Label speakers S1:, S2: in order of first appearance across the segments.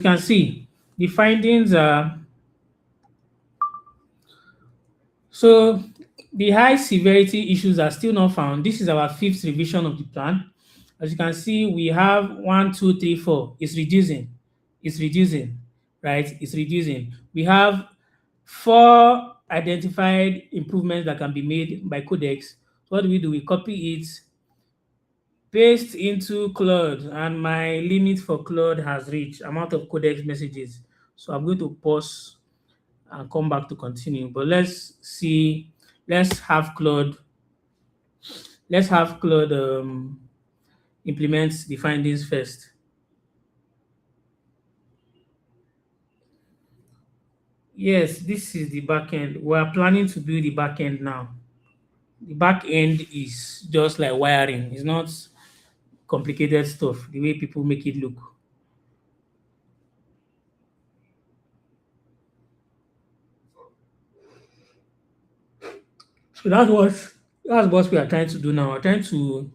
S1: You can see the findings are so the high severity issues are still not found. This is our fifth revision of the plan. As you can see, we have one, two, three, four. It's reducing. It's reducing, right? It's reducing. We have four identified improvements that can be made by Codex. So what do? We copy it, paste into Claude, and my limit for Claude has reached amount of Codex messages. So I'm going to pause and come back to continue. But let's have Claude, let's have Claude implement the findings first. Yes, this is the backend. We are planning to build the backend now. The back end is just like wiring. It's not complicated stuff the way people make it look. So that's what we are trying to do now. We're trying to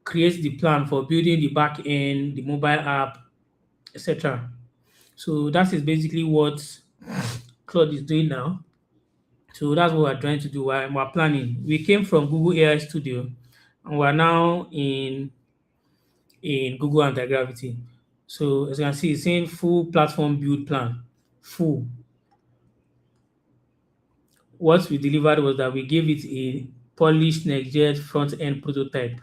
S1: create the plan for building the back end, the mobile app, etc. So that is basically what Claude is doing now. So that's what we're trying to do. We're planning. We came from Google AI Studio and we're now in Google Anti-Gravity. So as you can see, it's saying full platform build plan. Full. What we delivered was that we gave it a polished Next.js front-end prototype.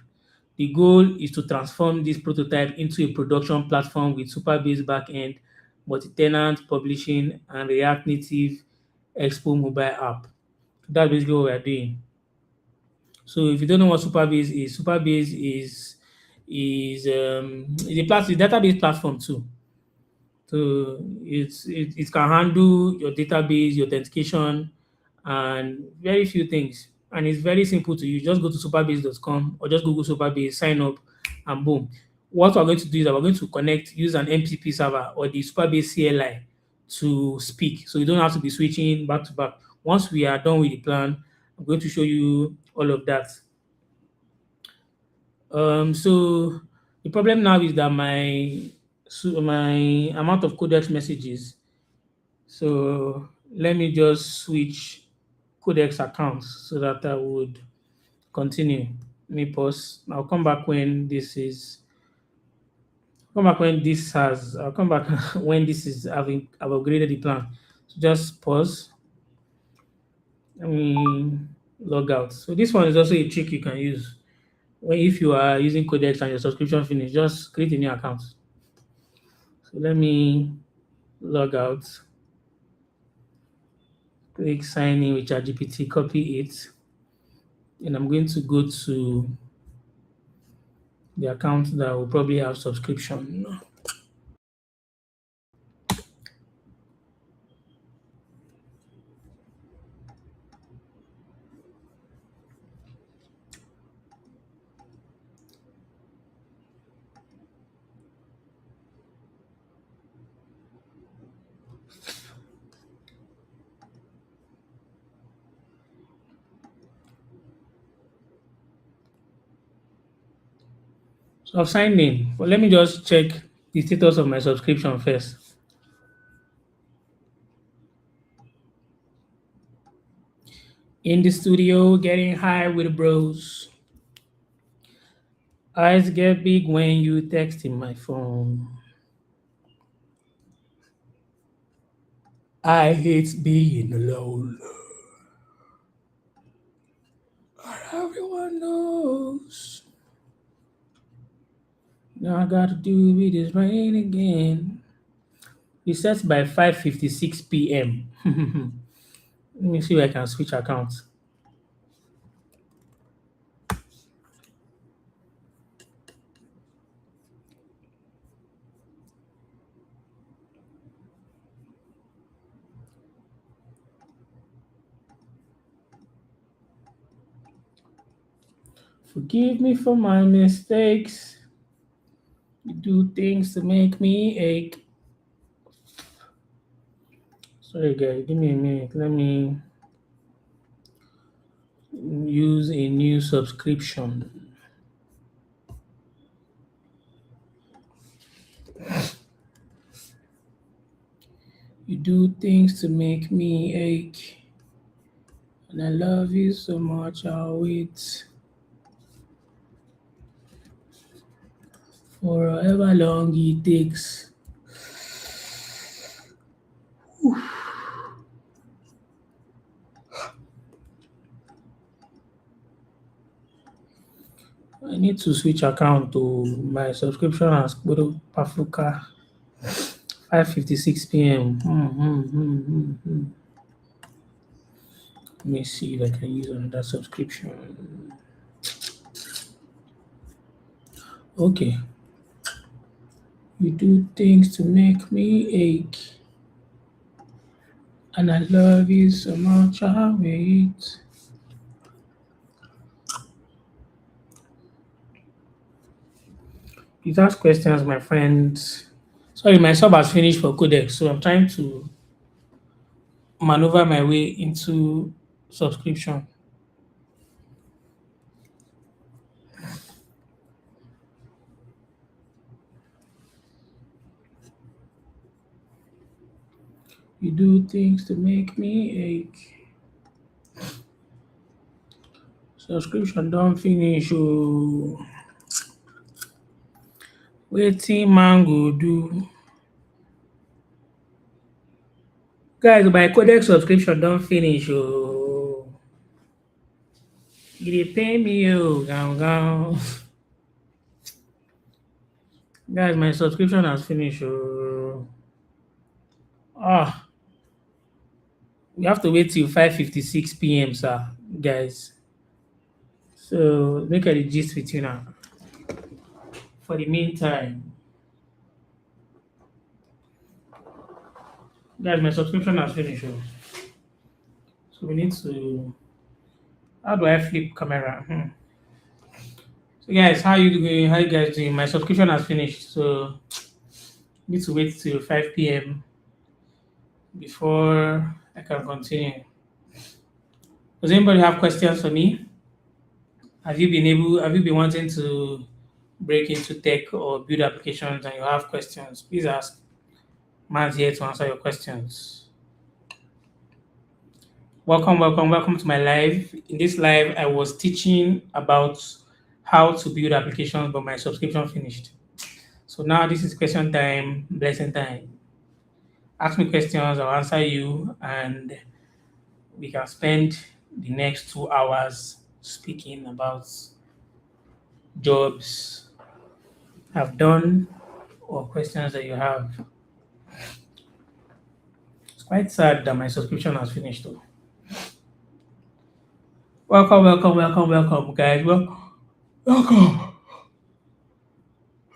S1: The goal is to transform this prototype into a production platform with Supabase backend, multi-tenant publishing, and React Native Expo mobile app. That's basically what we're doing. So if you don't know what Supabase is a database platform too. So it can handle your database, your authentication, and very few things. And it's very simple to use. Just go to superbase.com or just Google Superbase, sign up, and boom. What we're going to do is that we're going to use an MCP server or the Superbase CLI to speak. So you don't have to be switching back to back. Once we are done with the plan, I'm going to show you all of that. So the problem now is that my amount of codex messages. So let me just switch codex accounts so that I would continue. Let me pause. I'll come back when this is. Come back when this has. I'll come back when this is having. I've upgraded the plan. So just pause. Let me log out. So this one is also a trick you can use. When if you are using Codex and your subscription finished, just create a new account. So let me log out, click sign in with ChatGPT, copy it, and I'm going to go to the account that will probably have subscription. So I've signed in, but let me just check the status of my subscription first. In the studio, getting high with the bros. Eyes get big when you text in my phone. I hate being alone. Everyone knows. Now I got to do with this rain again. It sets by 5:56 p.m. Let me see if I can switch accounts. Forgive me for my mistakes. You do things to make me ache. Sorry, guys, give me a minute. Let me use a new subscription. You do things to make me ache, and I love you so much. I'll wait for however long it takes. I need to switch account to my subscription as Gbodo Pafuka 5:56 p.m. Let me see if I can use another subscription. Okay. You do things to make me ache, and I love you so much. I'll wait. Please ask questions, my friends. Sorry, my sub has finished for Codex, so I'm trying to maneuver my way into subscription. You do things to make me ache. Subscription don't finish. Oh, waiting man go do. Guys, my Codex subscription don't finish. Oh, you dey pay me. Oh, gown, gown. Guys, my subscription has finished. Oh, ah, we have to wait till 5:56 p.m., sir, guys. So make a gist with you now. For the meantime, guys, my subscription has finished. Oh. So we need to. How do I flip camera? So guys, how you doing? How you guys doing? My subscription has finished, so need to wait till 5 p.m. before I can continue. Does anybody have questions for me? Have you been wanting to break into tech or build applications and you have questions? Please ask. Man's here to answer your questions. Welcome to my live. In this live, I was teaching about how to build applications, but my subscription finished. So now this is question time, blessing time. Ask me questions, I'll answer you, and we can spend the next 2 hours speaking about jobs I've done or questions that you have. It's quite sad that my subscription has finished though. Welcome, guys. Welcome.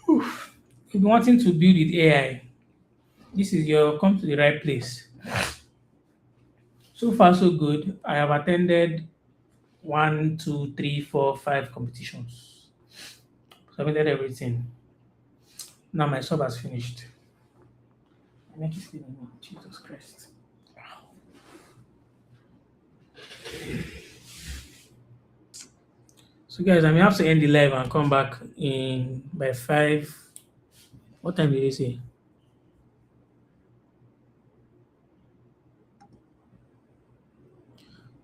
S1: If you're wanting to build with AI, this is your come to the right place. So far, so good. I have attended one, two, three, four, five competitions. Submitted everything. Now my sub has finished. I make it spinning now. Jesus Christ. So guys, I may have to end the live and come back in by 5. What time did they say?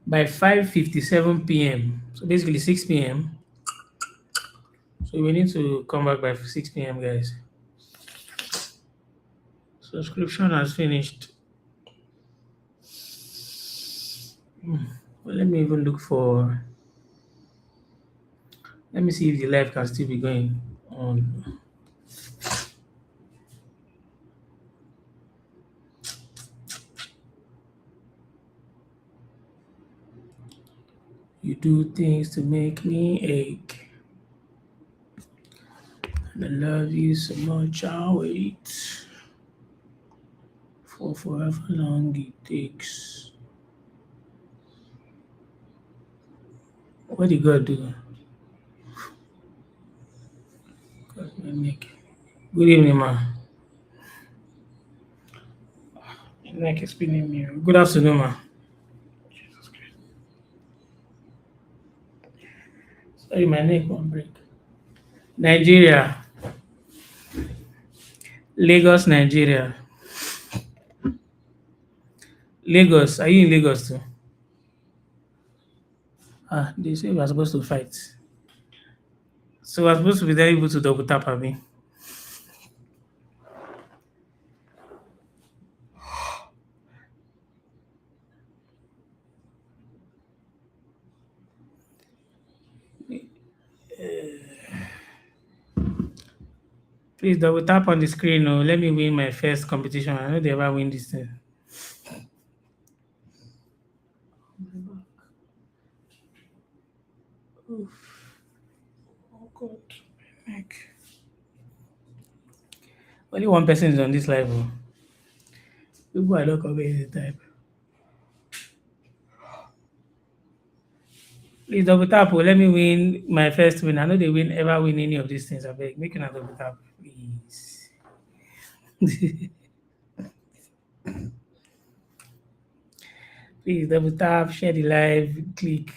S1: By 5:57 p.m. So basically 6 p.m. So we need to come back by 6 p.m. guys. Subscription has finished. Well, let me even look for. Let me see if the live can still be going on. You do things to make me ache. And I love you so much. I'll wait for forever long it takes. What did God do? God, my neck. Good evening, ma. My neck is spinning me. Good afternoon, ma. Jesus Christ. Sorry, my neck won't break. Nigeria. Lagos, Nigeria. Lagos. Are you in Lagos too? Ah, they say we are supposed to fight. So we're supposed to be there able to double tap at me. Please double tap on the screen. Oh, let me win my first competition. I know they ever win this thing. Oh God. Like, only one person is on this live. Oh. People are not coming the time. Please double tap. Oh, let me win my first win. I know they win ever win any of these things. I beg. Make a double tap, please. Please double tap, share the live, click.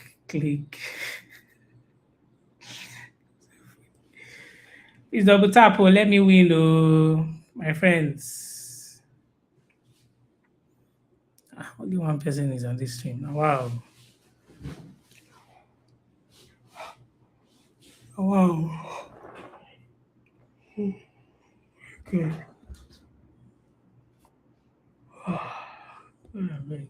S1: Please double tap. Oh, let me win. Oh, my friends. Ah, only one person is on this stream. Wow. Wow. Okay. Oh, I beg.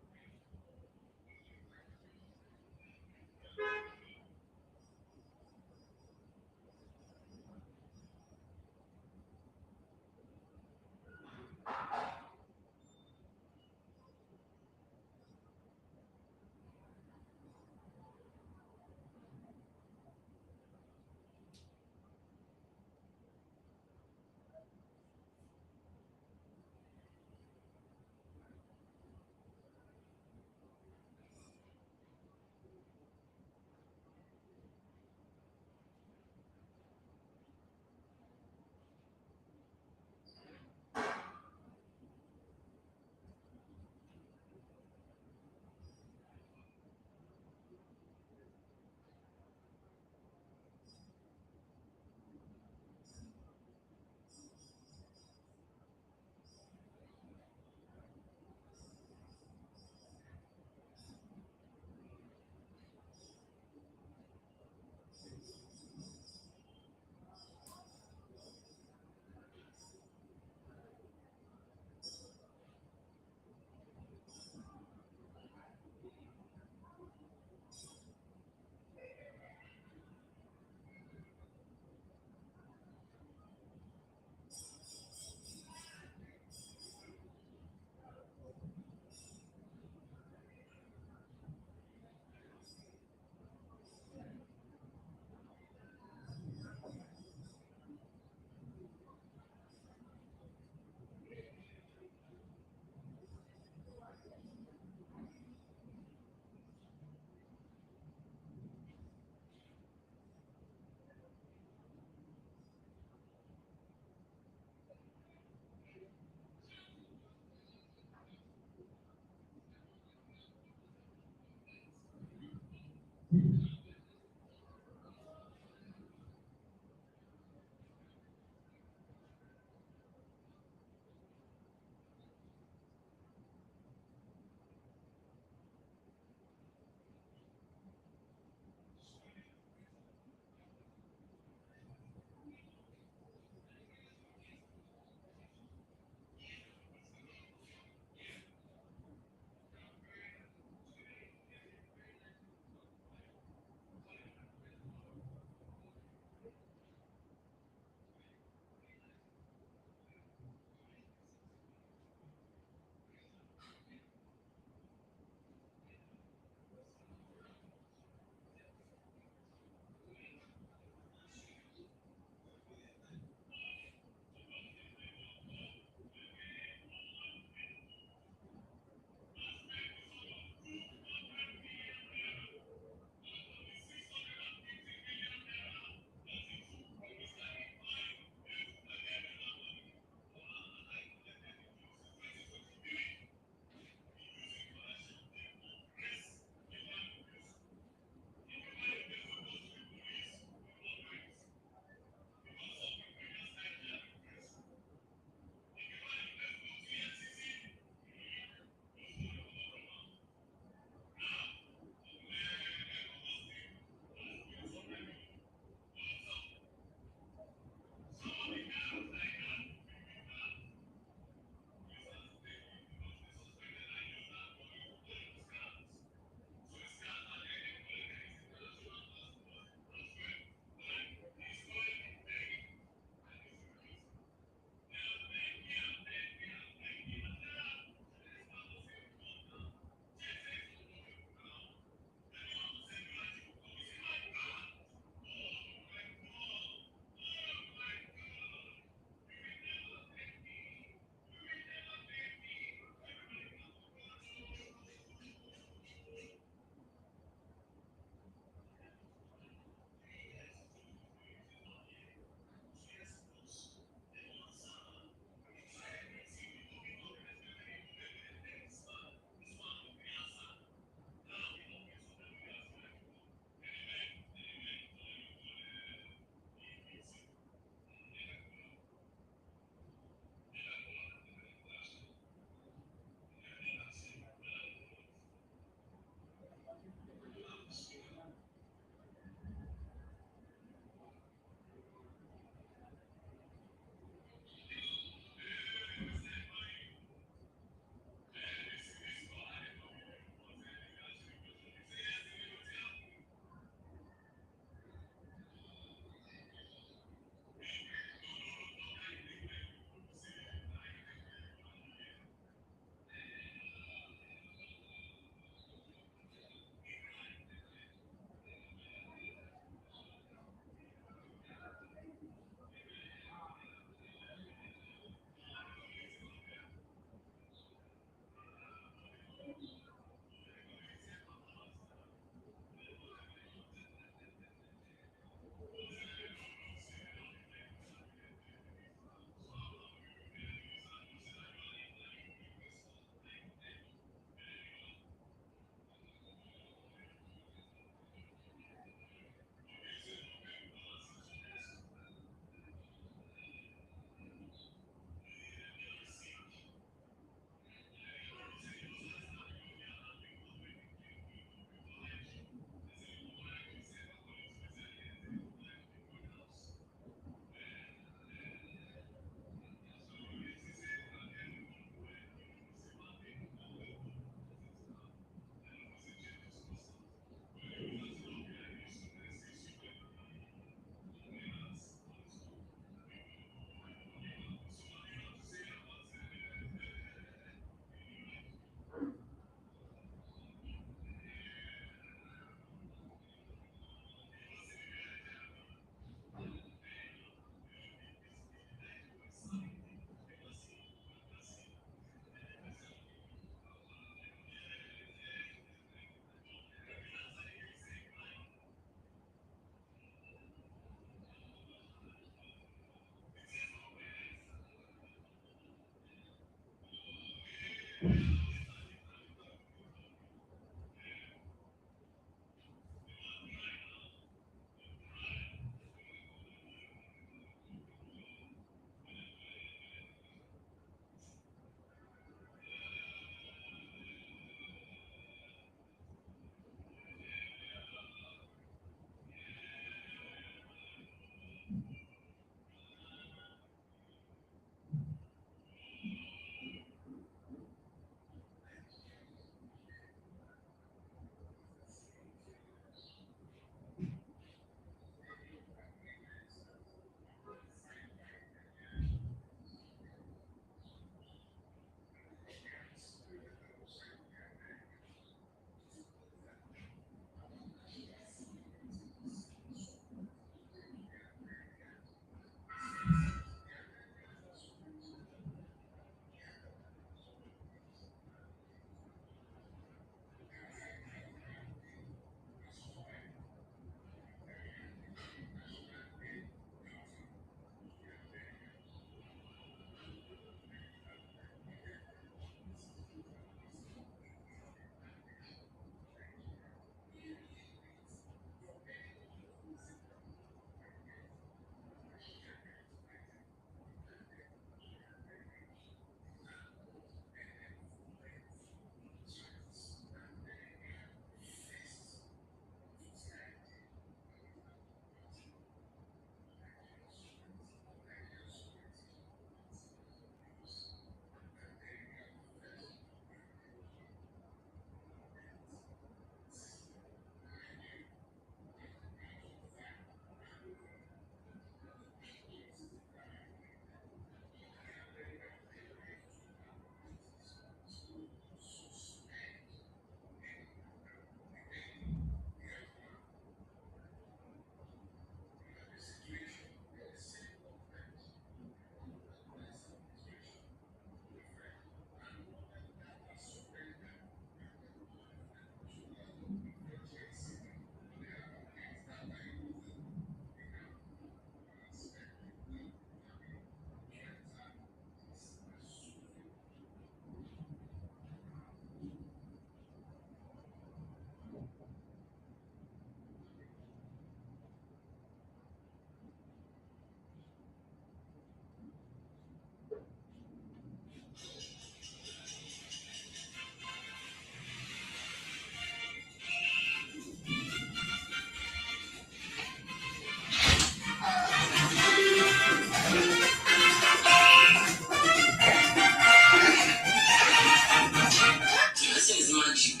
S2: This is magic.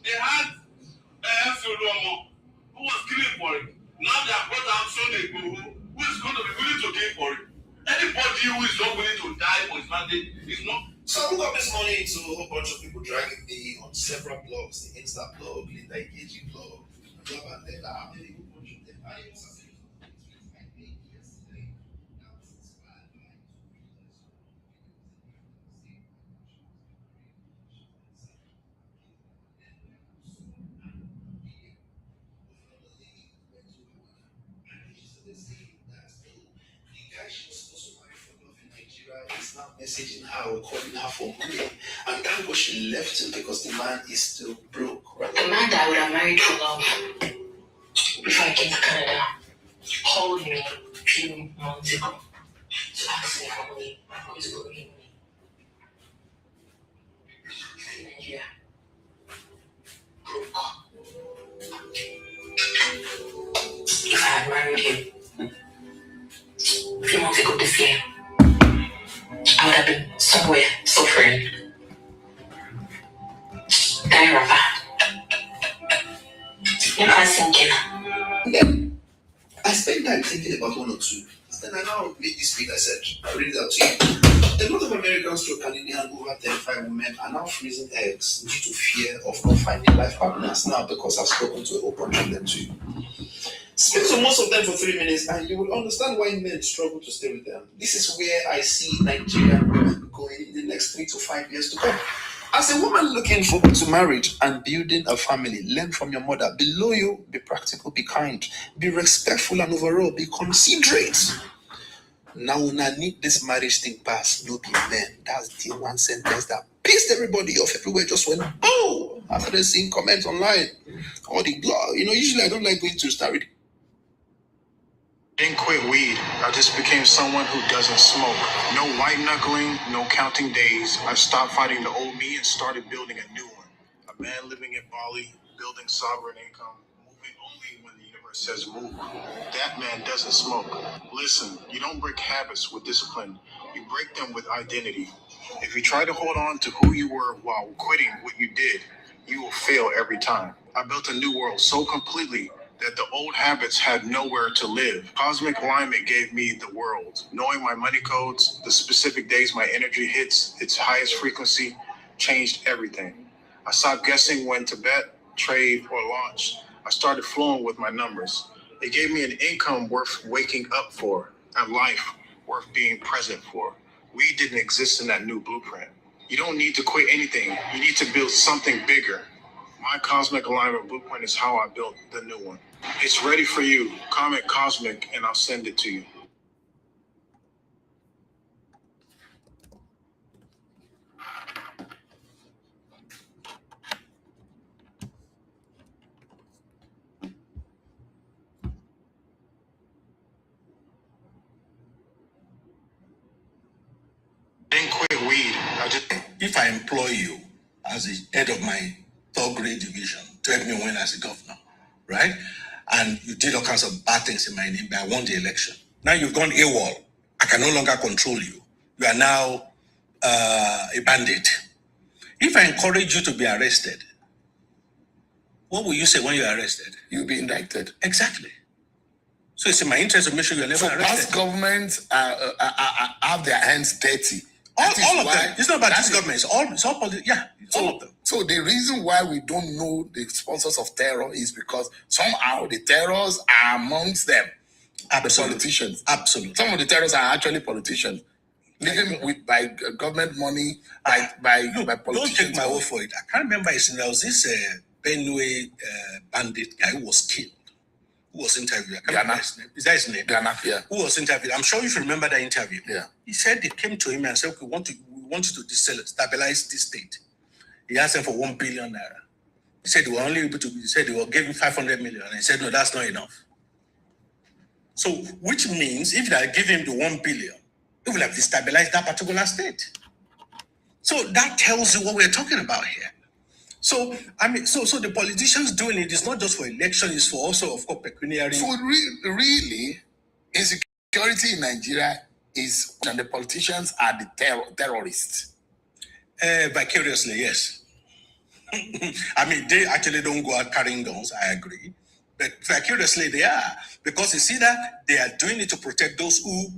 S2: They had Solomo, who was killing for it. Now they have brought out Sunday Igboho, who is going to be willing to kill for it. Anybody who is not willing to die for his mandate is not. So I woke up this morning to a whole bunch of people dragging me on several blogs, the Insta blog, Linda Ikeji blog, blah, blah, blah, blah. A whole bunch of them. I even started yesterday. Now this is bad. Is now messaging her or calling her for money. And thank God she left him because the man is still broke. Right? The man that I would have married for love before I came to Canada called me a few months ago to ask me for money. I'm going to go give me in Nigeria. Broke. If I had married him a few months ago this year, I would have been somewhere suffering, dying rapper. Never thinking. Then I spent time thinking about one or two. And then I now made this tweet. I said, I'll read it out to you. A lot of Americans through Canadian over 35 women are now freezing eggs due to fear of not finding life partners now because I've spoken to a whole bunch of them too. Speak to most of them for 3 minutes and you will understand why men struggle to stay with them. This is where I see Nigerian women going in the next 3 to 5 years to come. As a woman looking forward to marriage and building a family, learn from your mother. Be loyal, be practical, be kind, be respectful, and overall be considerate. Now una need this marriage thing pass, no be men. That's the one sentence that pissed everybody off. Everywhere just went, oh! I started seeing comments online. All the usually I don't like going to start reading.
S3: Didn't quit weed. I just became someone who doesn't smoke. No white knuckling, no counting days. I stopped fighting the old me and started building a new one. A man living in Bali, building sovereign income, moving only when the universe says move. That man doesn't smoke. Listen, you don't break habits with discipline. You break them with identity. If you try to hold on to who you were while quitting what you did, you will fail every time. I built a new world so completely that the old habits had nowhere to live. Cosmic alignment gave me the world. Knowing my money codes, the specific days my energy hits its highest frequency, changed everything. I stopped guessing when to bet, trade, or launch. I started flowing with my numbers. It gave me an income worth waking up for, a life worth being present for. We didn't exist in that new blueprint. You don't need to quit anything. You need to build something bigger. My Cosmic Alignment Blueprint is how I built the new one. It's ready for you. Comment Cosmic and I'll send it to you. Didn't quit weed.
S2: If I employ you as the head of my third grade division to help me win as a governor, right? And you did all kinds of bad things in my name, but I won the election. Now you've gone AWOL. I can no longer control you. You are now a bandit. If I encourage you to be arrested, what will you say when you're arrested?
S4: You'll be indicted.
S2: Exactly. So it's in my interest to make sure you're never arrested.
S4: Past governments have their hands dirty.
S2: All of them. It's not about this government. It's all politics. Yeah, all of them.
S4: So the reason why we don't know the sponsors of terror is because somehow the terrorists are amongst them. The politicians.
S2: Absolutely.
S4: Some of the terrorists are actually politicians. Living by government money, by politicians.
S2: Don't take my word for it. I can't remember his name. There was this Benue bandit guy who was killed. Who was interviewed? I can't remember his name. Is that his name?
S4: Ghana, yeah.
S2: Who was interviewed? I'm sure you should remember that interview.
S4: Yeah.
S2: He said they came to him and said, okay, we want you to stabilize this state. He asked them for 1 billion naira. He said they were only able to, he said they were giving 500 million. And he said, no, that's not enough. So, which means if they give him the 1 billion, it will have destabilized that particular state. So that tells you what we're talking about here. So, I mean, so the politicians doing it is not just for election, it's for also, of course, pecuniary.
S4: So really, insecurity in Nigeria is, and the politicians are the terrorists.
S2: Vicariously, yes. I mean, they actually don't go out carrying guns, I agree. But vicariously, they are. Because you see that they are doing it to protect those who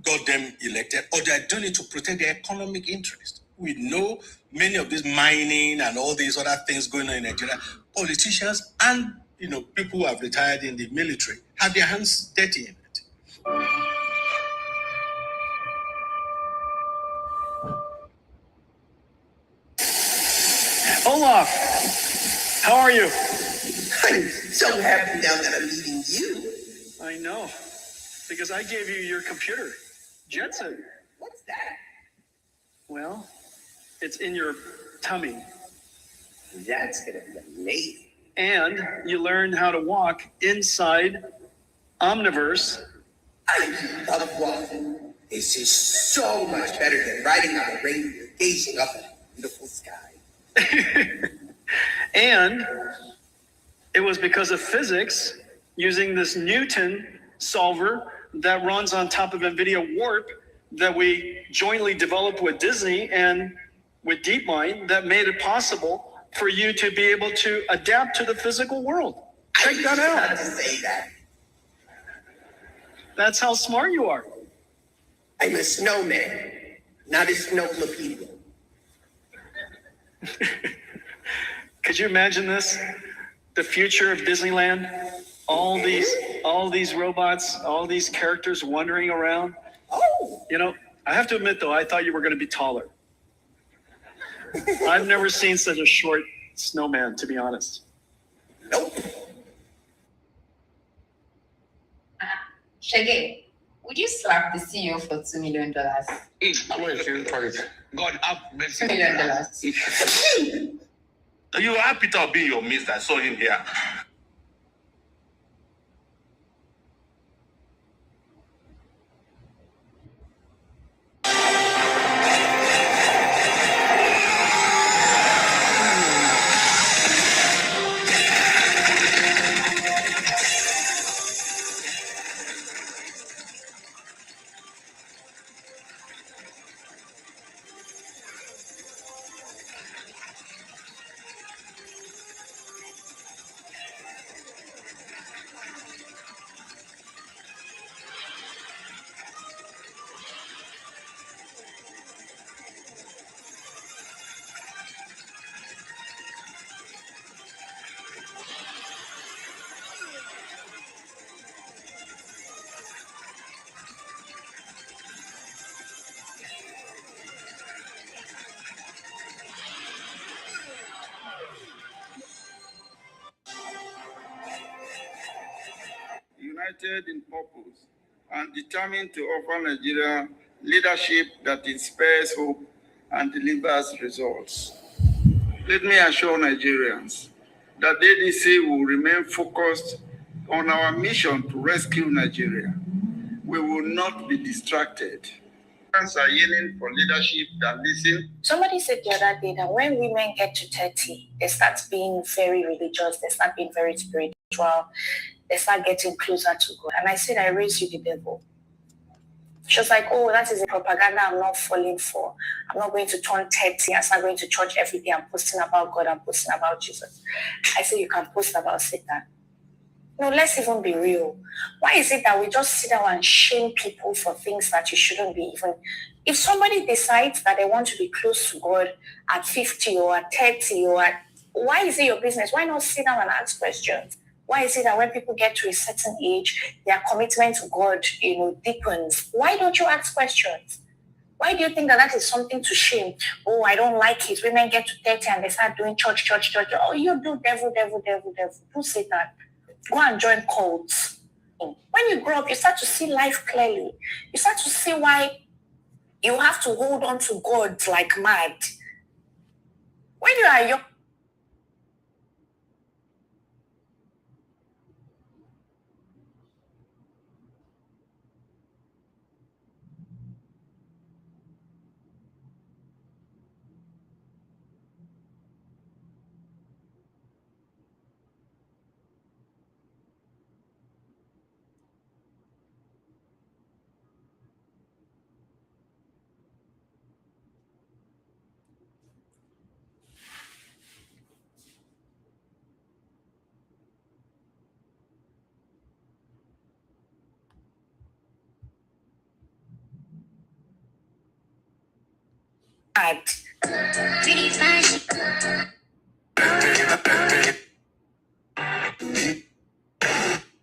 S2: got them elected, or they are doing it to protect their economic interest. We know many of these mining and all these other things going on in Nigeria, politicians and people who have retired in the military have their hands dirty in it.
S5: Olaf, how are you?
S6: I'm so happy now that I'm meeting you.
S5: I know, because I gave you your computer, Jetson.
S6: What's that?
S5: Well, it's in your tummy.
S6: That's gonna be amazing.
S5: And you learned how to walk inside Omniverse.
S6: I love walking. This is so much better than riding on a reindeer, gazing up at a beautiful sky.
S5: And it was because of physics, using this Newton solver that runs on top of NVIDIA Warp, that we jointly developed with Disney and with DeepMind, that made it possible for you to be able to adapt to the physical world. Check that out.
S6: Not to say that.
S5: That's how smart you are.
S6: I'm a snowman, not a snowplopedia.
S5: Could you imagine this? The future of Disneyland? All these robots, all these characters wandering around.
S6: Oh,
S5: I have to admit though, I thought you were going to be taller. I've never seen such a short snowman, to be honest.
S6: nope.
S7: Cheguei. Would you slap the CEO for $2 million?
S6: I'm going to target. God have mercy.
S7: $2 million.
S8: You have Peter Obi in your midst. I saw him here.
S9: United in purpose and determined to offer Nigeria leadership that inspires hope and delivers results. Let me assure Nigerians that the ADC will remain focused on our mission to rescue Nigeria. We will not be distracted. Nigerians are yearning for leadership that listens.
S10: Somebody said the other day that when women get to 30, they start being very religious, they start being very spiritual, they start getting closer to God. And I said, I raise you the devil. She was like, oh, that is a propaganda I'm not falling for. I'm not going to turn 30 and start going to church every day and posting about God and posting about Jesus. I said, you can post about Satan. No, let's even be real. Why is it that we just sit down and shame people for things that you shouldn't be even? If somebody decides that they want to be close to God at 50 or at 30 or at, why is it your business? Why not sit down and ask questions? Why is it that when people get to a certain age, their commitment to God, deepens? Why don't you ask questions? Why do you think that is something to shame? Oh, I don't like it. Women get to 30 and they start doing church. Oh, you do devil. Do Satan. Go and join cults. When you grow up, you start to see life clearly. You start to see why you have to hold on to God like mad. When you are young,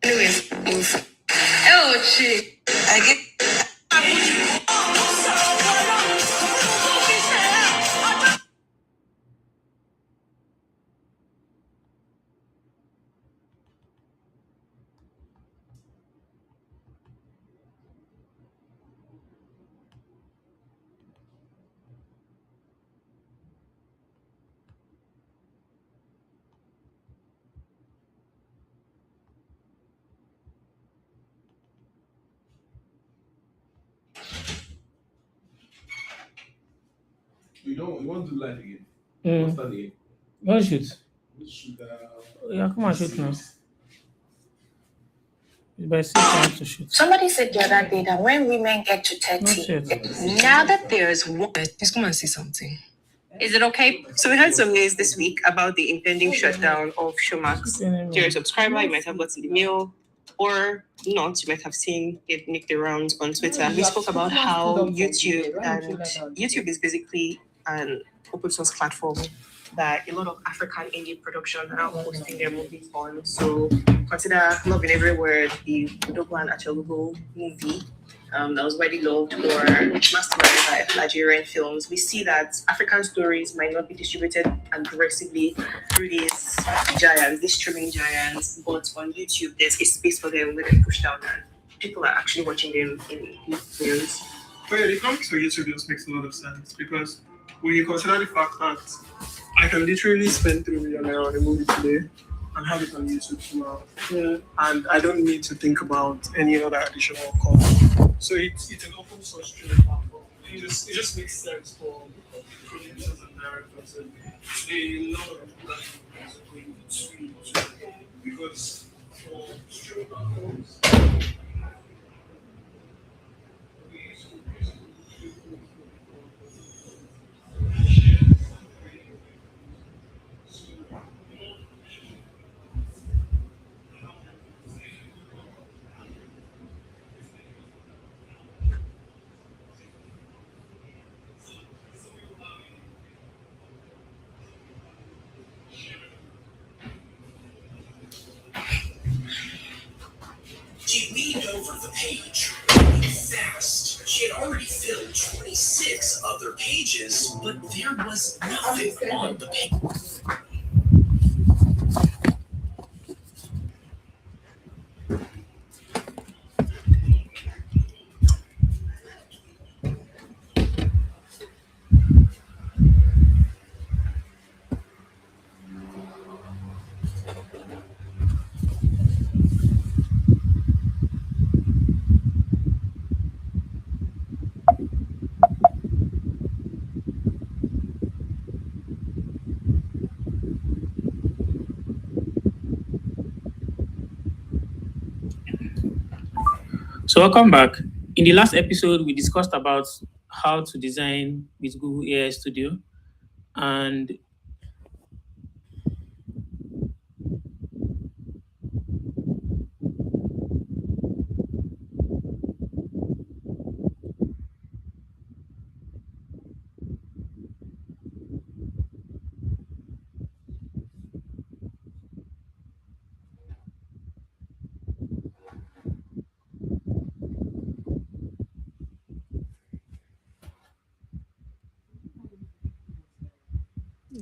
S10: anyways, oh shit. I get
S2: You want to do live again?
S1: Mm.
S2: Start again.
S1: Go shoot.
S2: Should,
S1: Yeah, come on, shoot now. By 6 hours to shoot.
S10: somebody said the other day that when women get to 30,
S11: Now that there's one, let's come and see something. Is it okay? So we had some news this week about the impending shutdown of Showmax. If you're a subscriber, you might have gotten the mail, or not, you might have seen it make the rounds on Twitter. We spoke about how YouTube is basically an open source platform that a lot of African indie productions are now posting their movies on. So consider Love in Every Word, the Udogwu and Achalugo movie that was widely loved, or masterminded by Nigerian films. We see that African stories might not be distributed aggressively through these giants, these streaming giants, but on YouTube, there's a space for them where they push down and people are actually watching them in videos.
S12: But yeah, the economics for YouTube just makes a lot of sense because when you consider the fact that I can literally spend 3 million naira on a movie today and have it on YouTube tomorrow. Yeah. And I don't need to think about any other additional cost. So it's an open source streaming platform. It just makes sense for producers and directors and a lot of people that are going to YouTube because for streaming platforms.
S2: She leaned over the page really fast. She had already filled 26 other pages, but there was nothing on the page.
S1: So welcome back. In the last episode, we discussed about how to design with Google AI Studio, and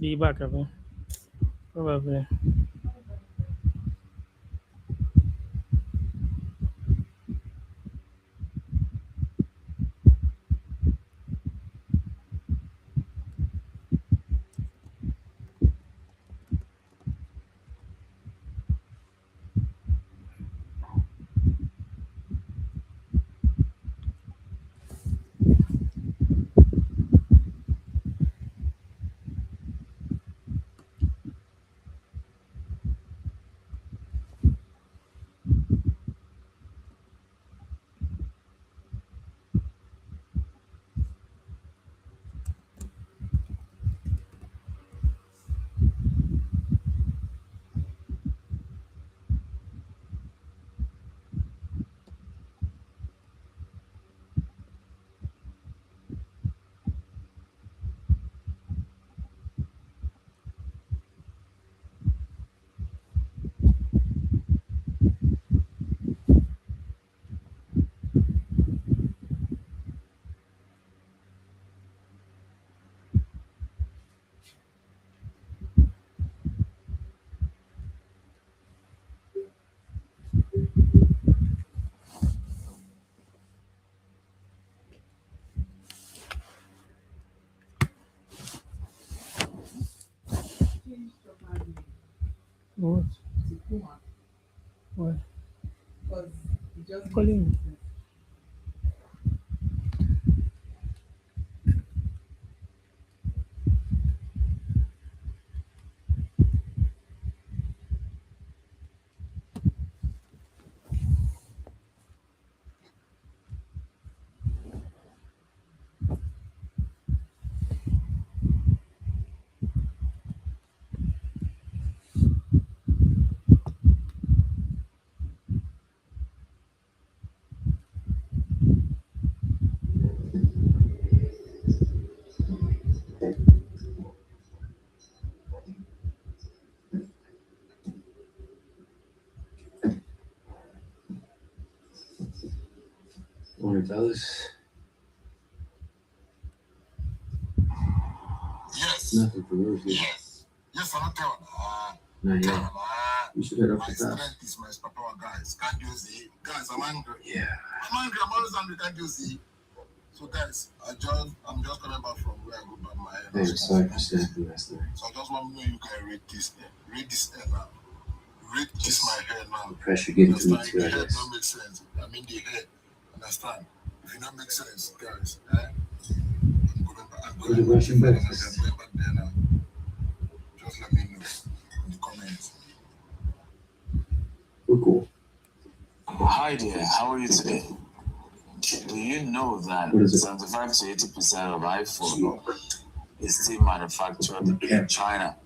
S1: the back of it, probably. What? What? Calling me.
S13: Morning, fellas.
S4: Yes.
S13: Nothing for Rosie.
S4: Yes. Yes, I'm telling.
S13: Not yet.
S2: We should head up
S4: My
S2: to that.
S4: strength is my superpower, guys. Can't you see? Guys, I'm angry.
S2: Yeah.
S4: I'm angry. I'm always angry. Can't you see? So, guys, I'm just coming back from where I go back my head.
S2: Hey, sorry for saying last night.
S4: So I just want to know you can rate this. Rate this head now. Rate this my head now.
S2: The pressure getting to me
S4: Understand?
S2: too,
S4: The
S2: I
S4: head
S2: guess.
S4: don't make sense. I mean the head. Understand? If it don't make sense, guys, I'm
S2: Could you
S4: going
S2: rush him back?
S4: back there now. Just let me know in the comments.
S2: We're cool.
S13: Hi there, how are you today? Do you know that
S2: What is it?
S13: 75 to 80% of iPhone is still manufactured in China?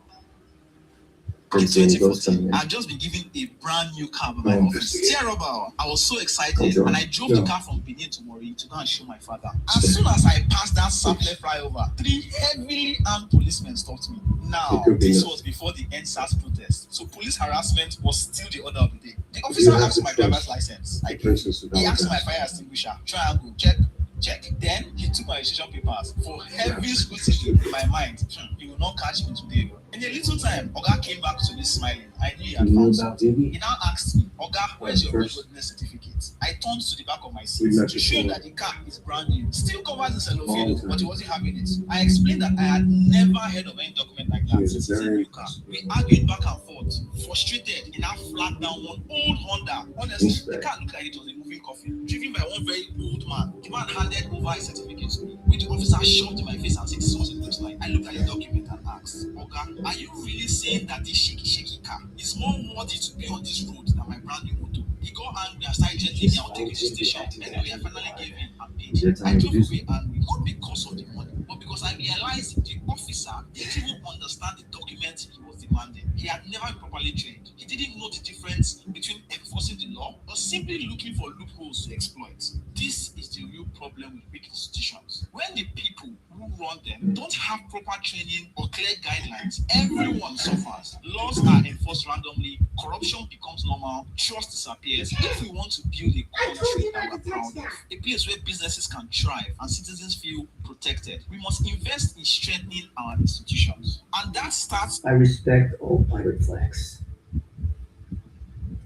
S2: From seeing those coming in.
S14: I've just been given a brand new car by my office. Terrible. I was so excited and I drove the car from Benin to Mori to go and show my father. As soon as I passed that sample flyover, 3 heavily armed policemen stopped me. Now, this was before the NSAS protest. So police harassment was still the order of the day. The officer asked my driver's license. I gave. He asked my fire extinguisher. Triangle. Check. Then he took my registration papers. For heavy scrutiny in my mind, he will not catch me today. In a little time, Oga came back to me smiling. I knew he had found something. He now asked me, Oga, where's your roadworthiness certificate? I turned to the back of my seat to show him that the car is brand new. Still covers the cellophane, but he wasn't having it. I explained that I had never heard of any document like that since it's a new car. We argued back and forth, frustrated. He now flagged down one old Honda. Honestly, the car looked like it was a moving coffin, driven by one very old man. The man handed over his certificate to me, with the officer shoved in my face and said, "This is what it looks like." I looked at the document and asked, Oga, are you really saying that this shaky car is more worthy to be on this road than my brand new motor? He got angry and started gently me out to the station. Anyway, I finally gave in and paid. I drove away angry, not because of the money, but because I realized the officer didn't even understand the document he was demanding. He had never been properly trained. He didn't know the difference between enforcing the law or simply looking for loopholes to exploit. This is the real problem with big institutions. When the people who run them don't have proper training or clear guidelines, everyone suffers. Laws are enforced randomly, corruption becomes normal, trust disappears. If we want to build a country that we're proud of, a place where businesses can thrive and citizens feel protected, we must invest in strengthening our institutions. And that starts.
S2: I respect all pirate flags.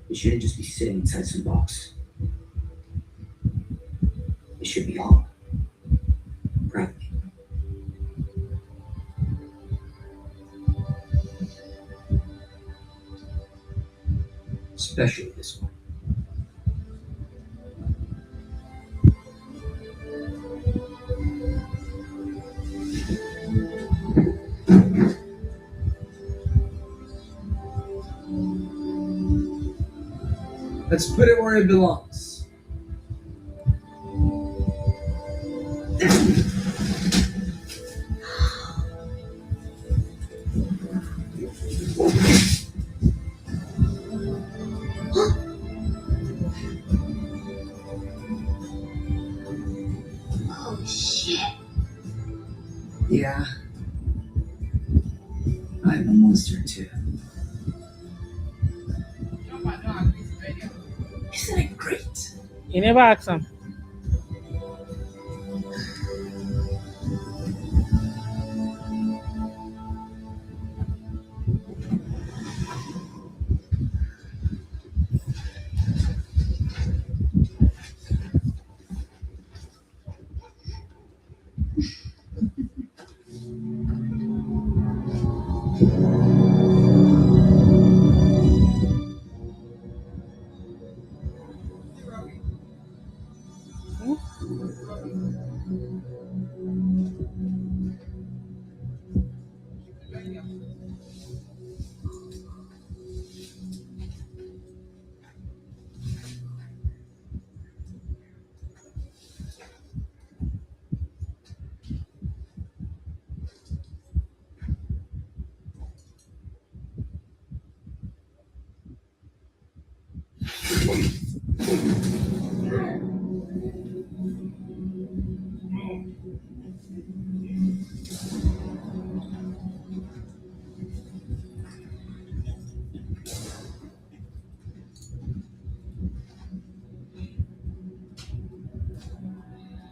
S2: It shouldn't just be sitting inside some box. It should be hung proudly. Especially this one.
S15: Let's put it where it belongs.
S7: Oh shit.
S15: Yeah. I'm a monster too. Isn't it great?
S1: You never ask him.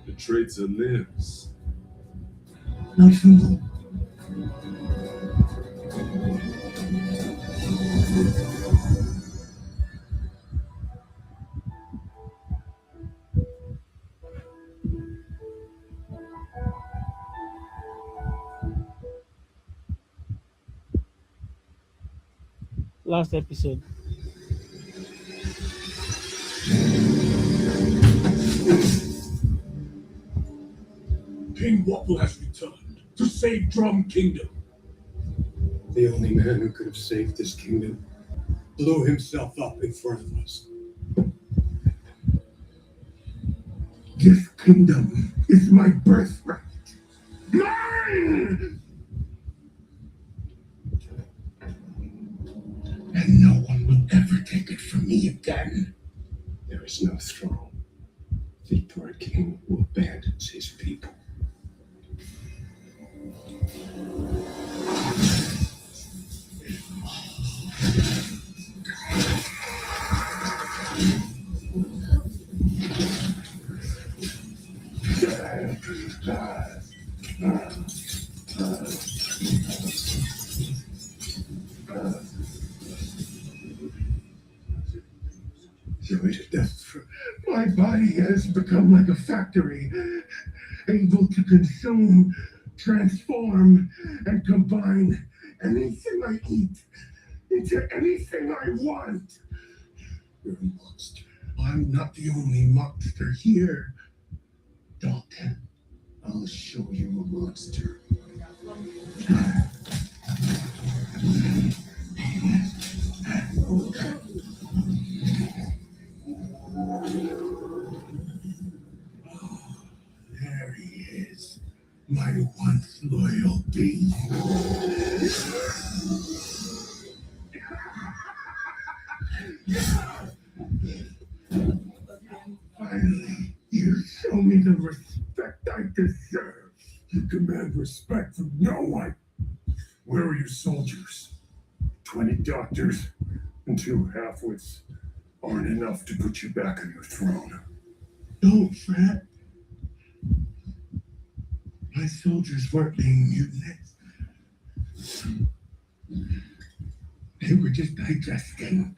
S16: The traitor lives.
S15: Not for me.
S1: last episode.
S17: King Wapple has returned to save Drum Kingdom. The only man who could have saved this kingdom blew himself up in front of us. This kingdom is my birthright. Mine! And no one will ever take it from me again. There is no throne fit for a king who abandons his people. My body has become like a factory, able to consume, transform, and combine anything I eat into anything I want. You're a monster. I'm not the only monster here. Dalton, I'll show you a monster. There he is, my once loyal beast. Finally, you show me the respect I deserve. You command respect from no one. Where are your soldiers? 20 doctors and 2 half-wits aren't enough to put you back on your throne. Don't fret. My soldiers weren't being mutinous. They were just digesting.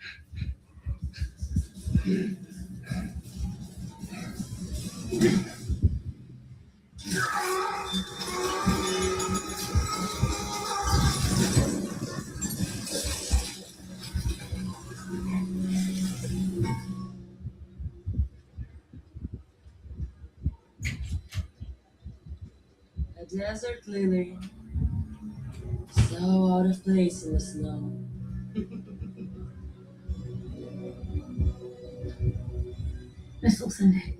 S18: A desert lily, so out of place in the snow.
S19: Miss Sunday.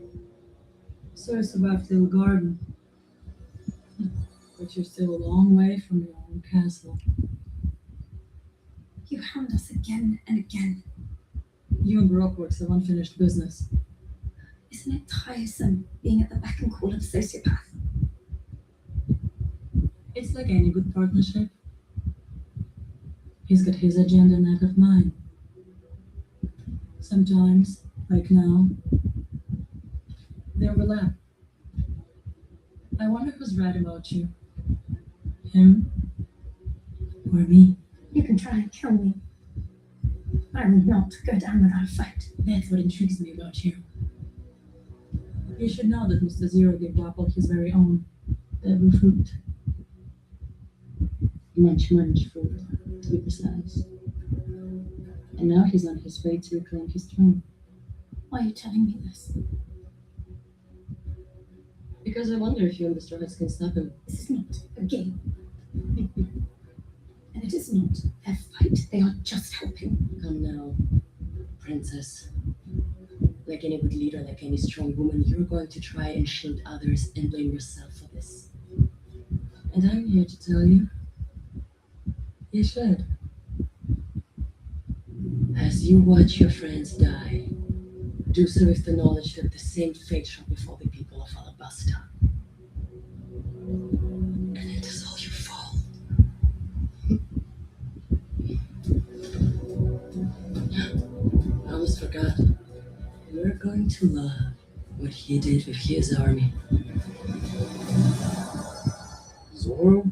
S19: So I survived little garden. But you're still a long way from your own castle.
S15: You hound us again and again.
S19: You and Baroqueworks have unfinished business.
S15: Isn't it tiresome being at the beck and call of a sociopath?
S19: It's like any good partnership. He's got his agenda and I got mine. Sometimes, like now, they overlap. I wonder who's right about you. Him or me?
S15: You can try and kill me. I will not go down without a fight.
S19: That's what intrigues me about you. You should know that Mr. Zero gave Wapple his very own devil fruit.
S18: Munch fruit, to be precise. And now he's on his way to reclaim his throne.
S15: Why are you telling me this?
S18: Because I wonder if you and Mr. Hutz can stop him.
S15: This is not a game. And it is not a fight. They are just helping.
S18: Come now, princess. Like any good leader, like any strong woman, you're going to try and shield others and blame yourself for this. And I'm here to tell you, you should. As you watch your friends die, do so with the knowledge that the same fate shall befall the people of Alabasta. And it is all your fault. I almost forgot. You're going to love what he did with his army.
S17: Zoro?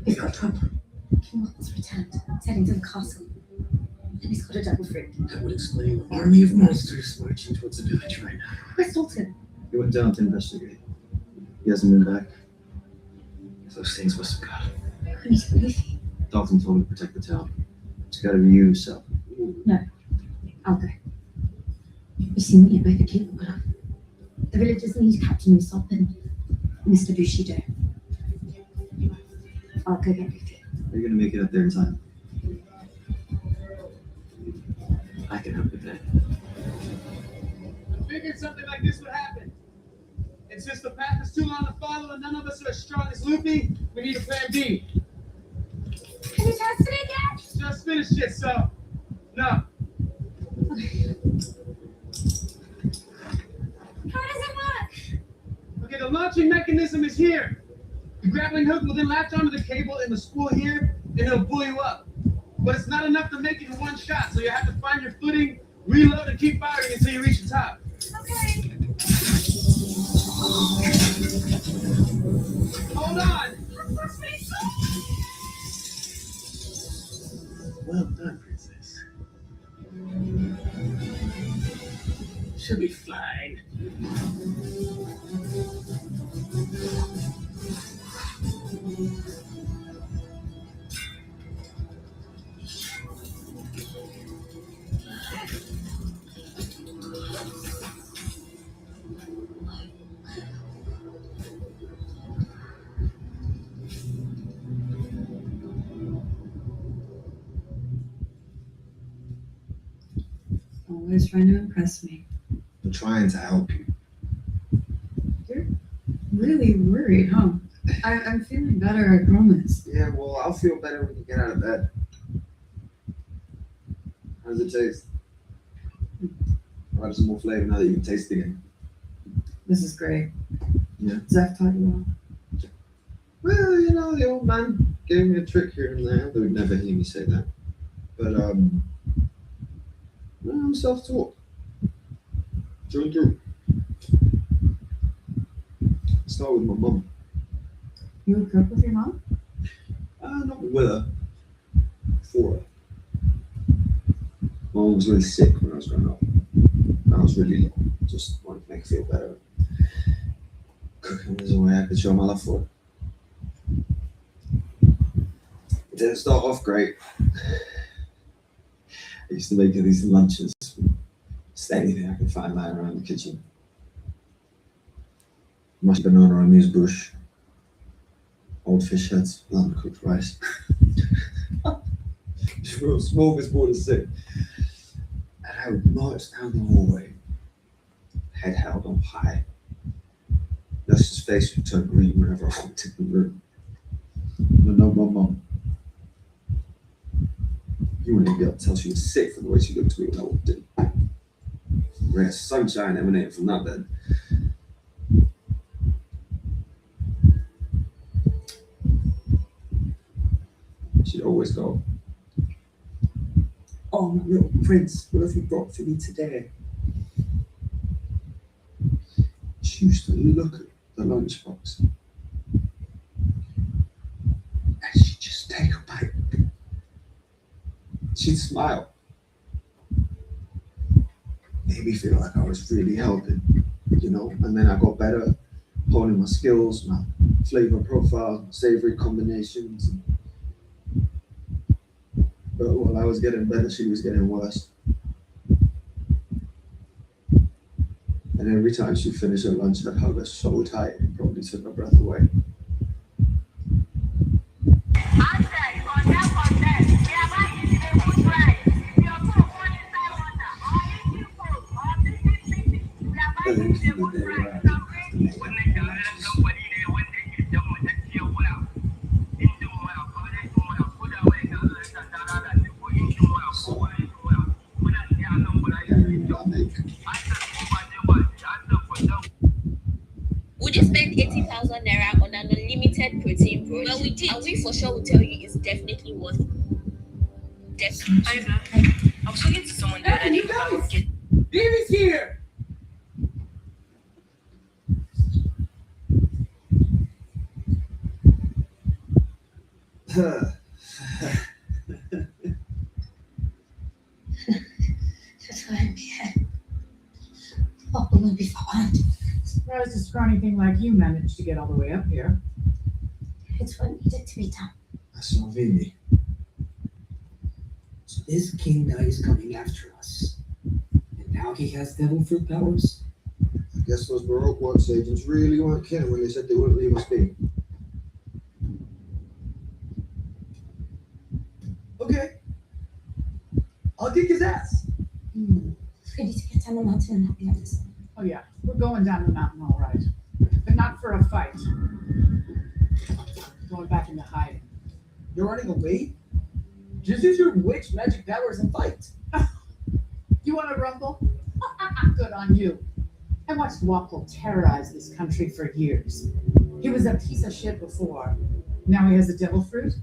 S15: We've got Trump. King Otto's returned. He's heading to the castle. And he's got a double friend.
S20: That would explain an army of monsters marching towards the village right now.
S15: Where's Dalton?
S20: He went down to investigate. He hasn't been back. Those things must have got him.
S15: Who needs to leave?
S20: Dalton told him to protect the town. It's gotta be you, so.
S15: No. I'll go. You see me and both are capable enough. The villagers need Captain Usopp and Mr. Bushido. I'll go get Luffy.
S20: Are you gonna make it up there in time? I can help with that.
S21: I figured something like this would happen. And since the path is too long to follow and none of us are as strong as Luffy, we need a plan B.
S15: Have you tested it yet?
S21: Just finished it, so no.
S15: How does it work?
S21: Okay, the launching mechanism is here. The grappling hook will then latch onto the cable in the spool here, and it'll pull you up. But it's not enough to make it in one shot, so you have to find your footing, reload, and keep firing until you reach the top.
S15: Okay.
S21: Hold on!
S20: Well done, princess. She'll be fine.
S18: Always trying to impress me.
S20: I'm trying to help you.
S18: You're really worried, huh? I'm feeling better, I promise.
S20: Yeah, well, I'll feel better when you get out of bed. How does it taste? I'll have some more flavor now that you can taste it again.
S18: This is great.
S20: Yeah.
S18: Zach taught you well.
S20: Well, you know, the old man gave me a trick here and there. They would never hear me say that. But, well, I'm self-taught. Through and through. Start with my mum.
S18: You would cook with your mom?
S20: Not with her. For her. My mum was really sick when I was growing up. I was really little. Just wanted to make her feel better. Cooking was a way I could show my love for her. It didn't start off great. I used to make her these lunches. Just anything I could find lying around the kitchen. Mashed banana amuse bush. Old fish heads, undercooked rice. Real smorgasbord of sick. And I would march down the hallway, head held on high. Nurse's face would turn green whenever I walked in the room. I know my mum. You wouldn't even be able to tell she was sick from the way she looked at me when I walked in. Ray of sunshine emanating from that bed. She'd always go, "Oh, my little prince, what have you brought for me today?" She used to look at the lunchbox and she'd just take a bite. She'd smile. Made me feel like I was really helping, you know, and then I got better, honing my skills, my flavor profile, savory combinations. But while I was getting better, she was getting worse. And every time she'd finish her lunch, I'd hug her so tight, it probably took her breath away.
S22: Would you spend 80,000 naira on an unlimited protein brush? Well, we did. And we for sure will tell you it's definitely worth it. Definitely.
S11: I was talking to someone the other day about
S21: Baby's here!
S15: That's what I'm here. Oh, we will be fine.
S3: Surprised a scrawny thing like you managed to get all the way up here.
S15: It's what needed to be done.
S20: I saw Vinny.
S6: So this king now is coming after us. And now he has devil fruit powers?
S20: I guess those Baroque Watch agents really weren't kidding when they said they wouldn't leave us be.
S6: Okay. I'll kick his ass.
S15: We need to get down the mountain and help the others.
S3: Oh yeah, we're going down the mountain all right. But not for a fight. Going back into hiding.
S6: You're running away? Just use your witch magic powers and fight.
S3: You want to rumble? Good on you. I watched Wapol terrorize this country for years. He was a piece of shit before. Now he has a devil fruit.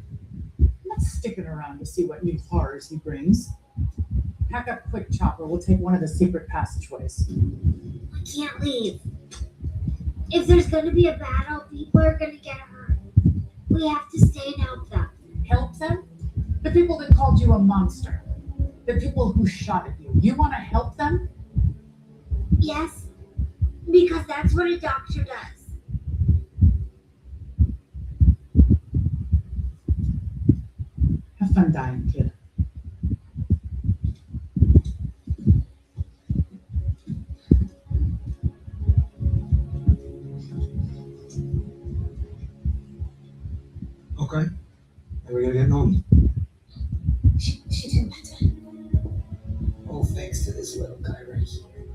S3: I'm not sticking around to see what new horrors he brings. Pack up quick, Chopper. We'll take one of the secret passageways.
S5: We can't leave. If there's going to be a battle, people are going to get hurt. We have to stay and help them.
S3: Help them? The people that called you a monster. The people who shot at you. You want to help them?
S5: Yes, because that's what a doctor does.
S3: Have fun dying, kid.
S20: Okay. How are we gonna get home?
S15: She didn't matter.
S6: All thanks to this little guy right here.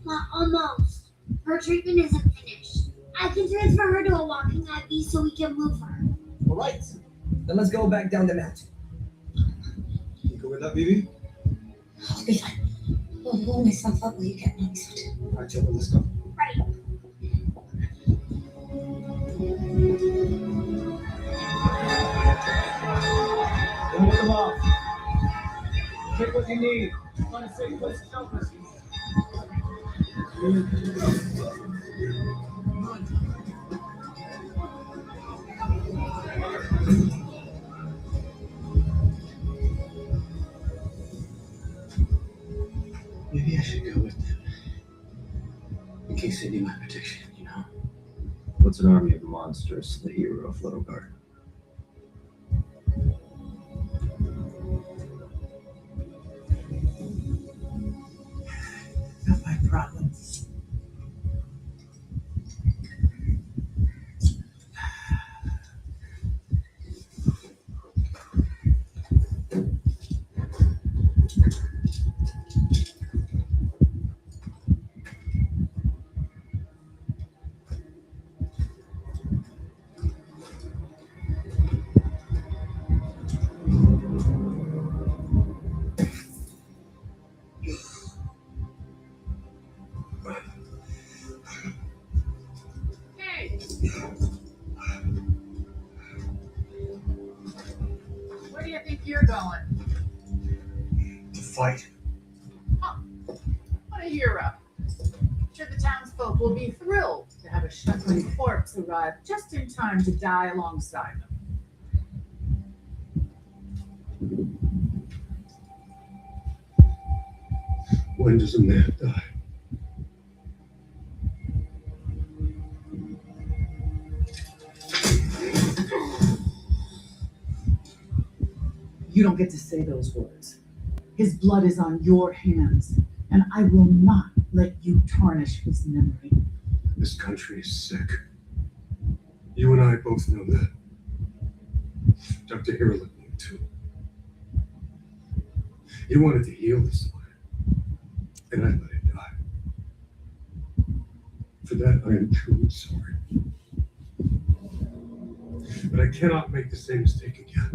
S5: Not almost. Her treatment isn't finished. I can transfer her to a walking IV so we can move her.
S6: All right. Then let's go back down the mountain.
S20: You go with that, Vivi?
S15: I'll be fine. We'll roll myself up while you get noticed.
S20: All right, Chopper, let's go.
S5: Right.
S3: Don't let them off. Take what you need. Find a safe place to shelter us.
S6: Maybe I should go with them. In case they need my protection, you know?
S20: What's an army of monsters, the hero of Little Guard?
S3: Not my problem. Hey! Where do you think you're going?
S20: To fight.
S3: Huh. What a hero. I'm sure the townsfolk will be thrilled to have a shuffling corpse arrive just in time to die alongside them.
S17: When does a man die?
S3: You don't get to say those words. His blood is on your hands, and I will not let you tarnish his memory.
S17: This country is sick. You and I both know that. Dr. Hiralik knew too. He wanted to heal this land, and I let it die. For that, I am truly sorry. But I cannot make the same mistake again.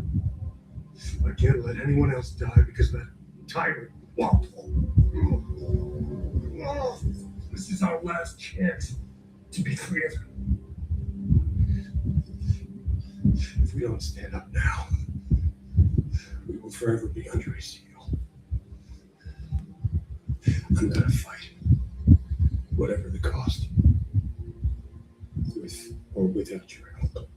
S17: I can't let anyone else die because of that tyrant Wapol. This is our last chance to be free of him. If we don't stand up now, we will forever be under his heel. I'm gonna fight, whatever the cost, with or without your help.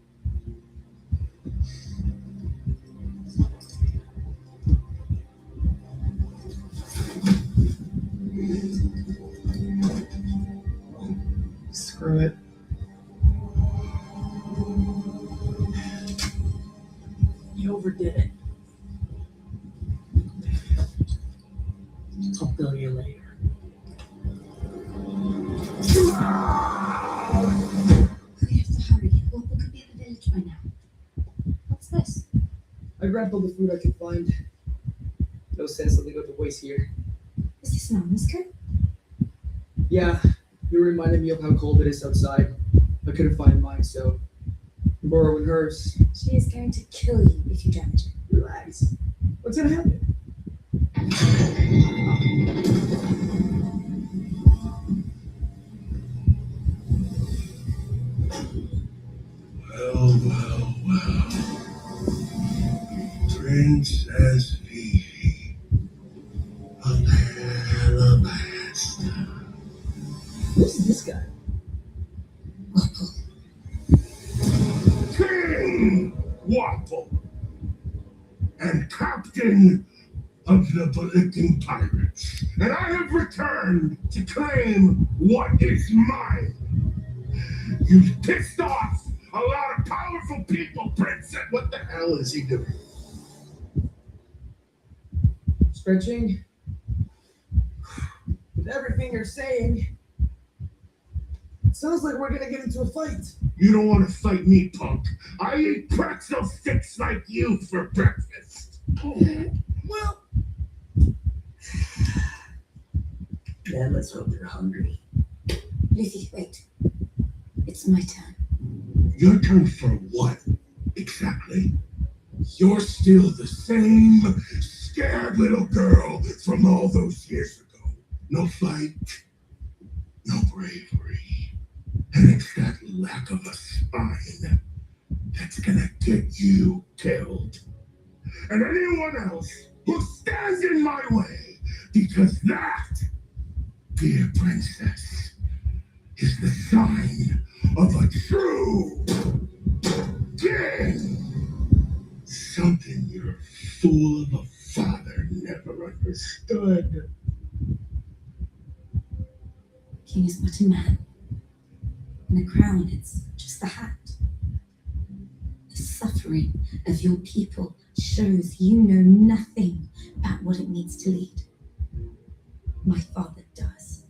S18: You overdid it. I'll bill you later.
S15: We have to hurry. Wapol could be at the village by now. What's this?
S21: I grabbed all the food I could find. No sense letting it go to waste here.
S15: Is this Mama's coat?
S21: Yeah, you reminded me of how cold it is outside. I couldn't find mine, so I'm borrowing hers.
S15: She is going to kill you if you damage it.
S21: Relax. What's gonna happen?
S17: Well. Princess Vivi. Alabasta.
S21: Who's this guy?
S17: King Wapol and captain of the Belikin Pirates, and I have returned to claim what is mine. You've pissed off a lot of powerful people, Princess. What the hell is he doing?
S21: Stretching? With everything you're saying, it sounds like we're gonna get into a fight.
S17: You don't want to fight me, punk. I eat pretzel sticks like you for breakfast.
S21: Well,
S18: Then let's hope you're hungry.
S15: Lucy, wait. It's my turn.
S17: Your turn for what, exactly? You're still the same scared little girl from all those years ago. No fight, no bravery, and it's that lack of a spine that's gonna get you killed. And anyone else who stands in my way, because that, dear princess, is the sign of a true king. Something your fool of a father never understood.
S15: King is but a man. And the crown, it's just a hat. The suffering of your people shows you know nothing about what it means to lead. My father does.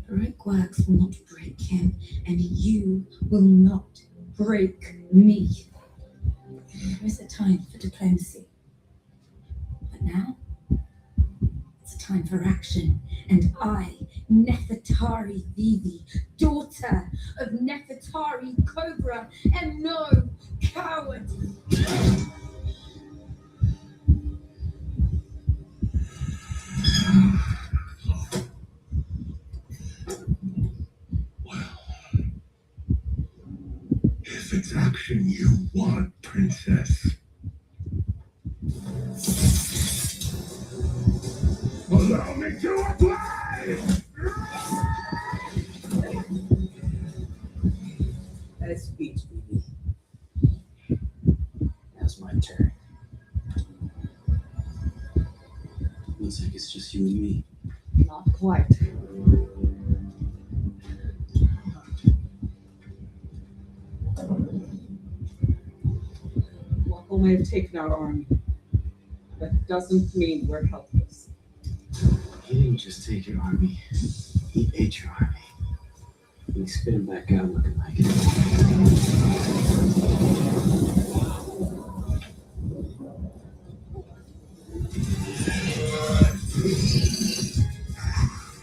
S15: Heroic works will not break him, and you will not break me. There is a time for diplomacy. But now, it's a time for action. And I, Nefertari Vivi, daughter of Nefertari Cobra, am no coward.
S17: If it's action you want, princess, allow me to apply!
S18: Nice speech, baby. Now's my turn. Looks like it's just you and me.
S3: Not quite. Wapol may have taken our army. That doesn't mean we're helpless.
S18: He didn't just take your army. He ate your army. And he spit him back out looking like it.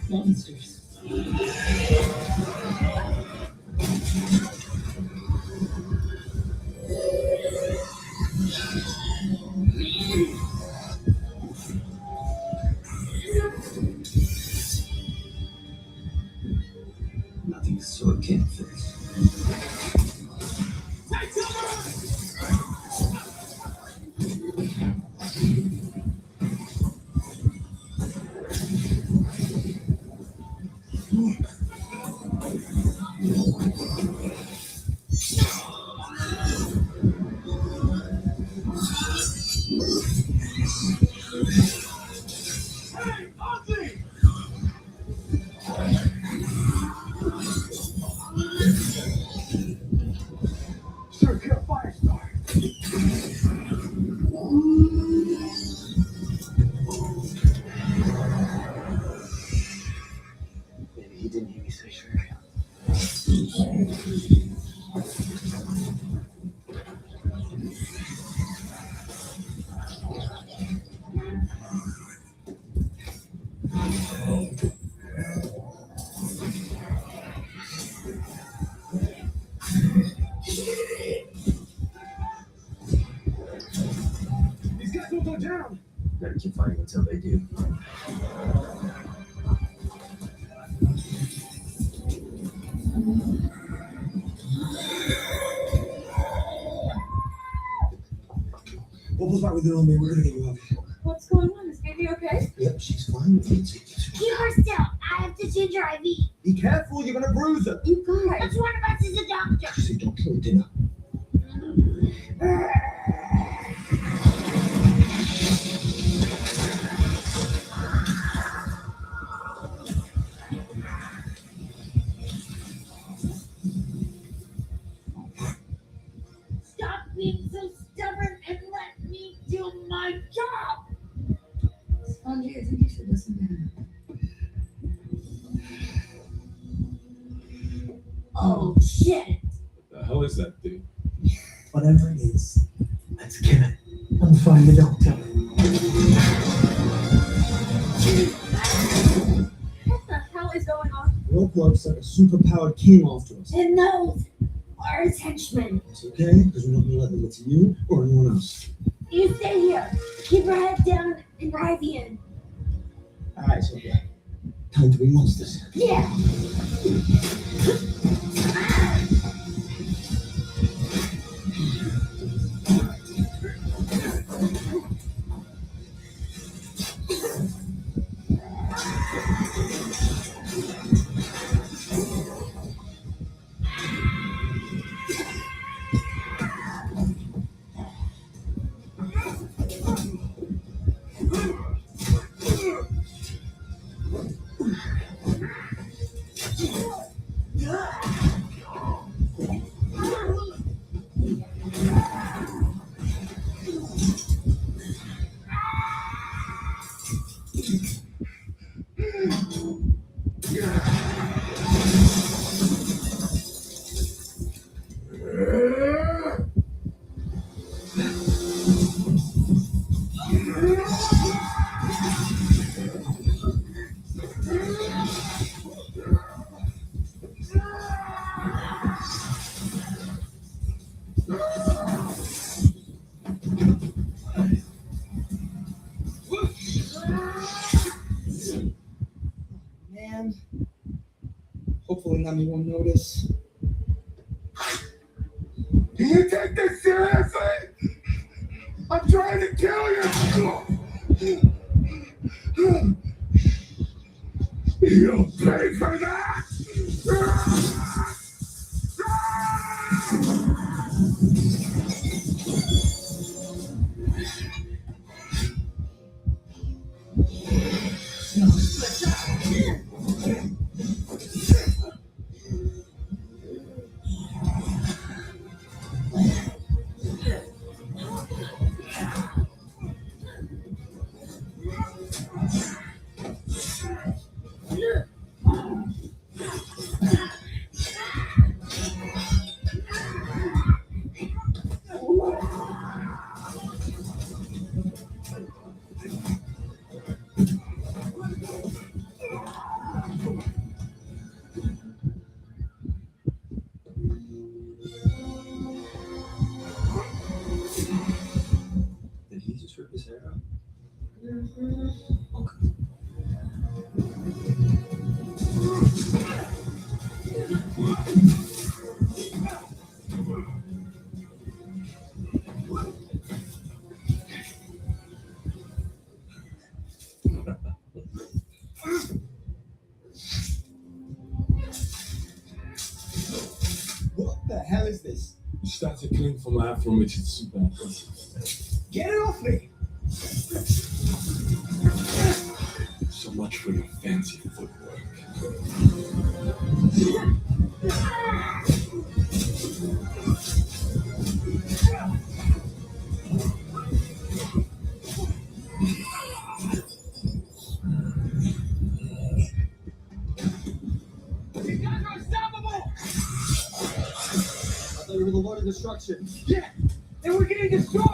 S3: Monsters.
S18: Nothing a sword can't fix.
S17: won't go down.
S20: Better keep fighting until they do.
S8: What was back with the army? We're gonna get you out of here.
S15: What's going on? Is baby okay?
S8: Yep, she's fine. We'll take you to
S5: Keep her still. I have to change her IV.
S8: Be careful, you're gonna bruise her.
S15: You guys.
S5: Which one of us is a doctor?
S8: Did you say doctor or dinner?
S5: Stop being so stubborn and let me do my job.
S15: Spongy, I think you should listen to him.
S5: Oh shit.
S16: What the hell is that thing?
S8: Whatever it is, let's kill it and find the doctor.
S15: What the hell is going on?
S8: Roadblock sent a superpowered king after us.
S5: And those are his henchmen.
S8: It's okay, because we're not gonna let them get to you or anyone else.
S5: You stay here. Keep your head down and drive in.
S8: Alright, so yeah. Time to be monsters.
S5: Yeah.
S8: Man. Hopefully Nami won't notice.
S17: Can you take this seriously? I'm trying to kill you. You'll pay for that.
S20: Did he just rip his hair out?
S8: What the hell is this?
S16: You started clean from my afro, which is super impressive.
S8: Get it off me!
S16: So much for your fancy footwork.
S21: These guys are unstoppable!
S8: I thought you were the Lord of Destruction.
S21: Yeah! And we're getting destroyed!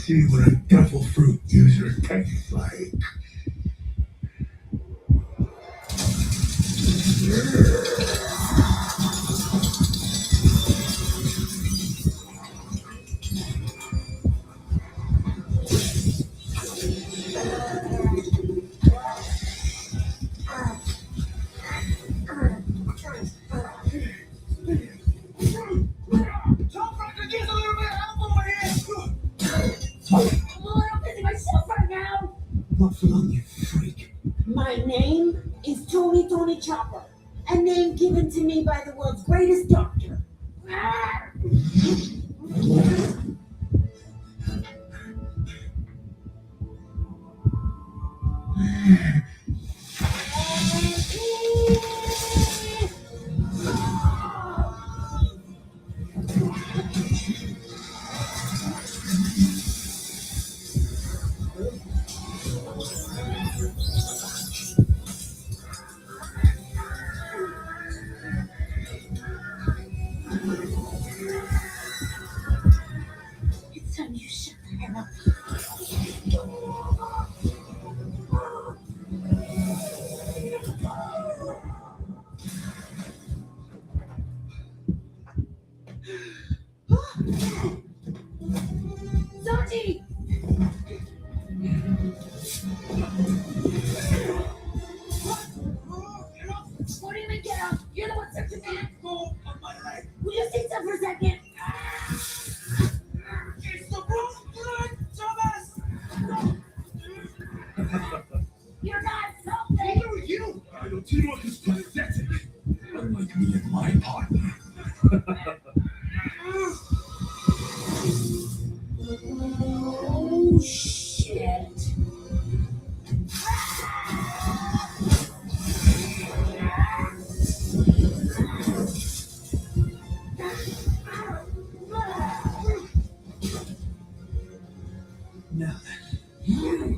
S17: see what a devil fruit user tastes like.
S5: I'm a little busy myself right now.
S8: What's wrong, you freak?
S5: My name is Tony Chopper, a name given to me by the world's greatest doctor. It's time you shut the hell up. Sanji! What do you mean get up? You're the one searching me. Go on my leg. Will you sit down for a second? It's the Brooklyn Thomas! You're not something!
S17: Who are you? Your teamwork is pathetic. Unlike me and my partner.
S5: Oh, shit.
S8: Now then.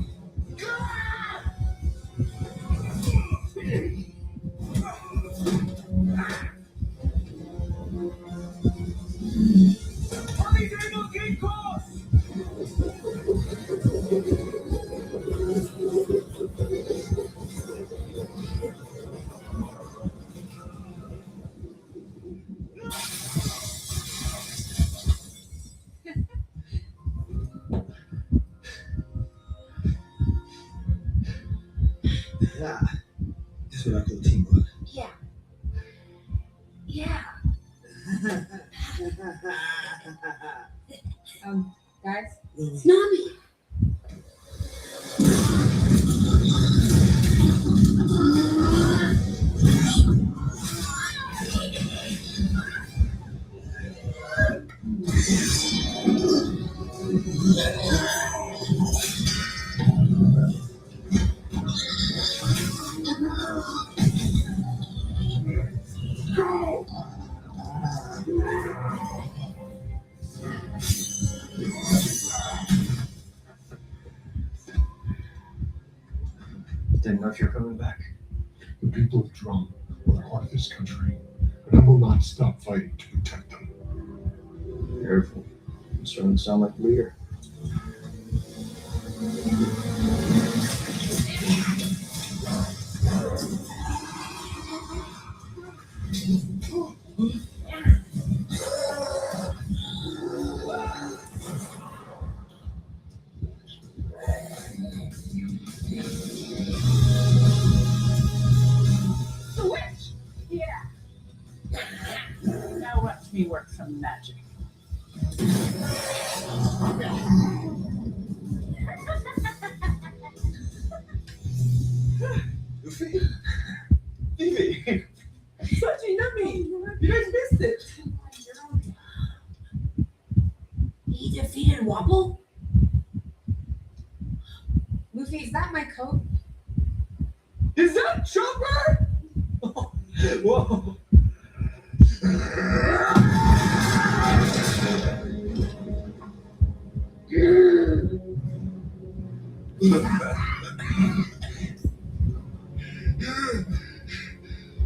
S20: That's what I call teamwork.
S5: Yeah. Yeah.
S18: Guys?
S5: Nami!
S17: Go!
S20: Didn't know if you're coming back.
S17: The people of Drum are the heart of this country, and I will not stop fighting to protect them.
S20: Careful. You're starting to sound like a leader.
S3: Switch! Yeah. Now watch me work some magic.
S20: Luffy? Vivi!
S3: Sanji, Nami! You guys missed it!
S5: He defeated Wobble?
S18: Luffy, is that my coat?
S3: Is that Chopper?
S20: Whoa!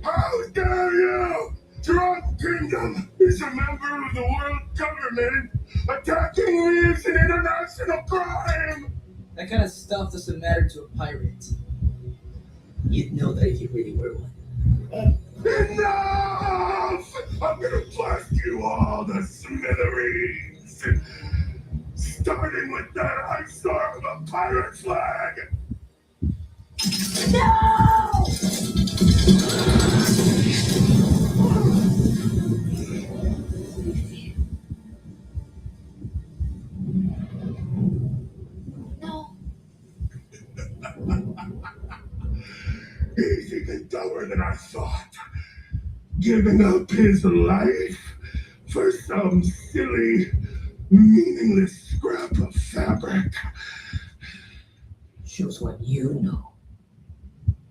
S17: How dare you! Drum Kingdom is a member of the world government attacking me is an international crime.
S8: That kind of stuff doesn't matter to a pirate. You'd know that if you really were one.
S17: Enough! I'm gonna blast you all to smithereens. Starting with that high star of a pirate flag.
S5: No!
S17: He's even dumber than I thought. Giving up his life for some silly, meaningless scrap of fabric.
S8: Shows what you know.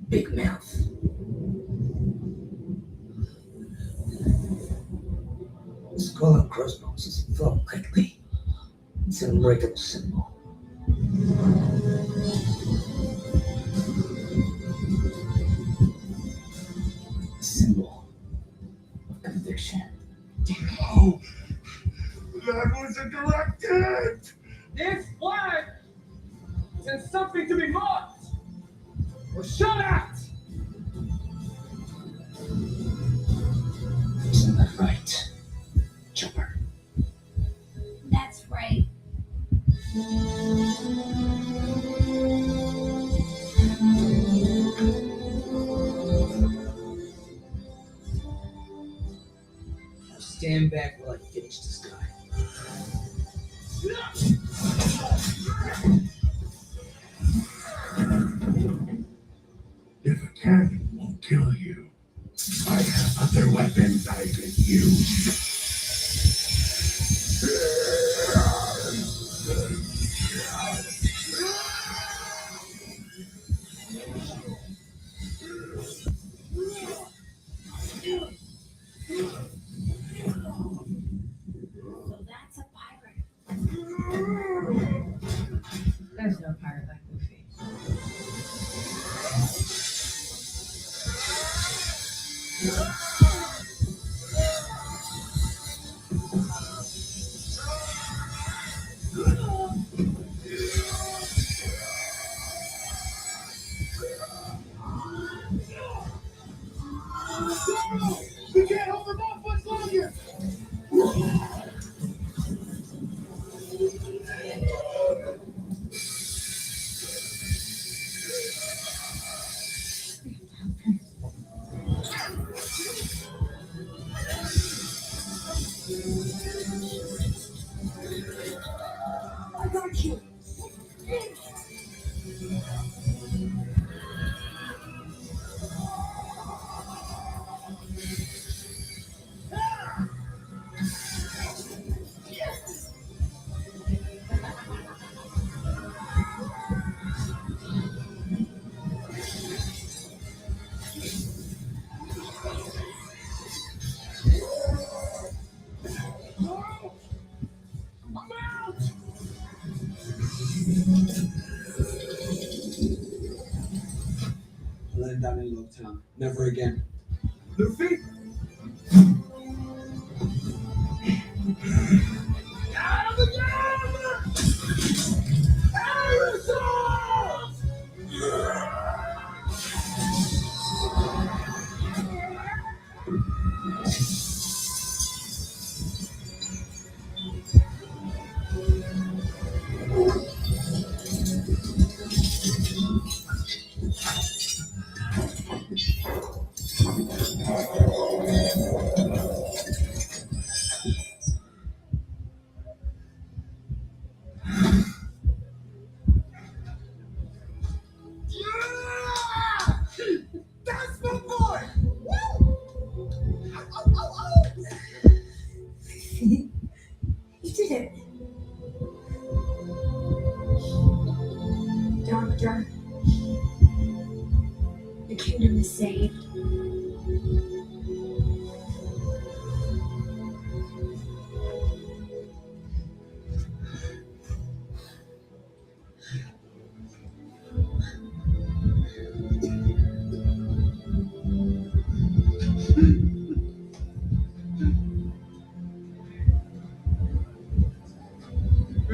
S8: Big mouth. The skull and crossbones is flown quickly. It's an unbreakable symbol. A symbol of conviction.
S17: Oh, that was a direct hit!
S21: This flag says something to be marked or shot at.
S8: Isn't that right, Chopper?
S5: That's right.
S8: Now stand back while I finish this guy.
S17: If a cannon won't kill you, I have other weapons I can use.
S5: So that's a pirate.
S19: There's no pirate like Luffy.
S21: We can't hold them off much longer.
S5: I got you.
S8: Let him down in Low Town. Never again.
S21: Luffy? Out of the game! Aerosol!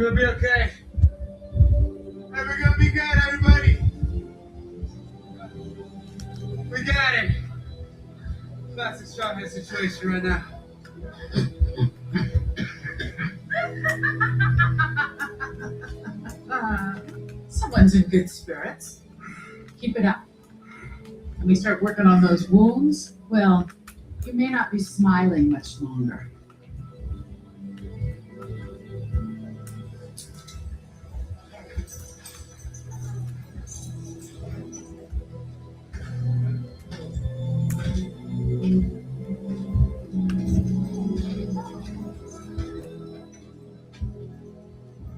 S21: We'll be okay. Hey, we're gonna be good, everybody. We got it. Classic shorthand situation right now.
S3: Someone's in good spirits. Keep it up. When we start working on those wounds, well, you may not be smiling much longer.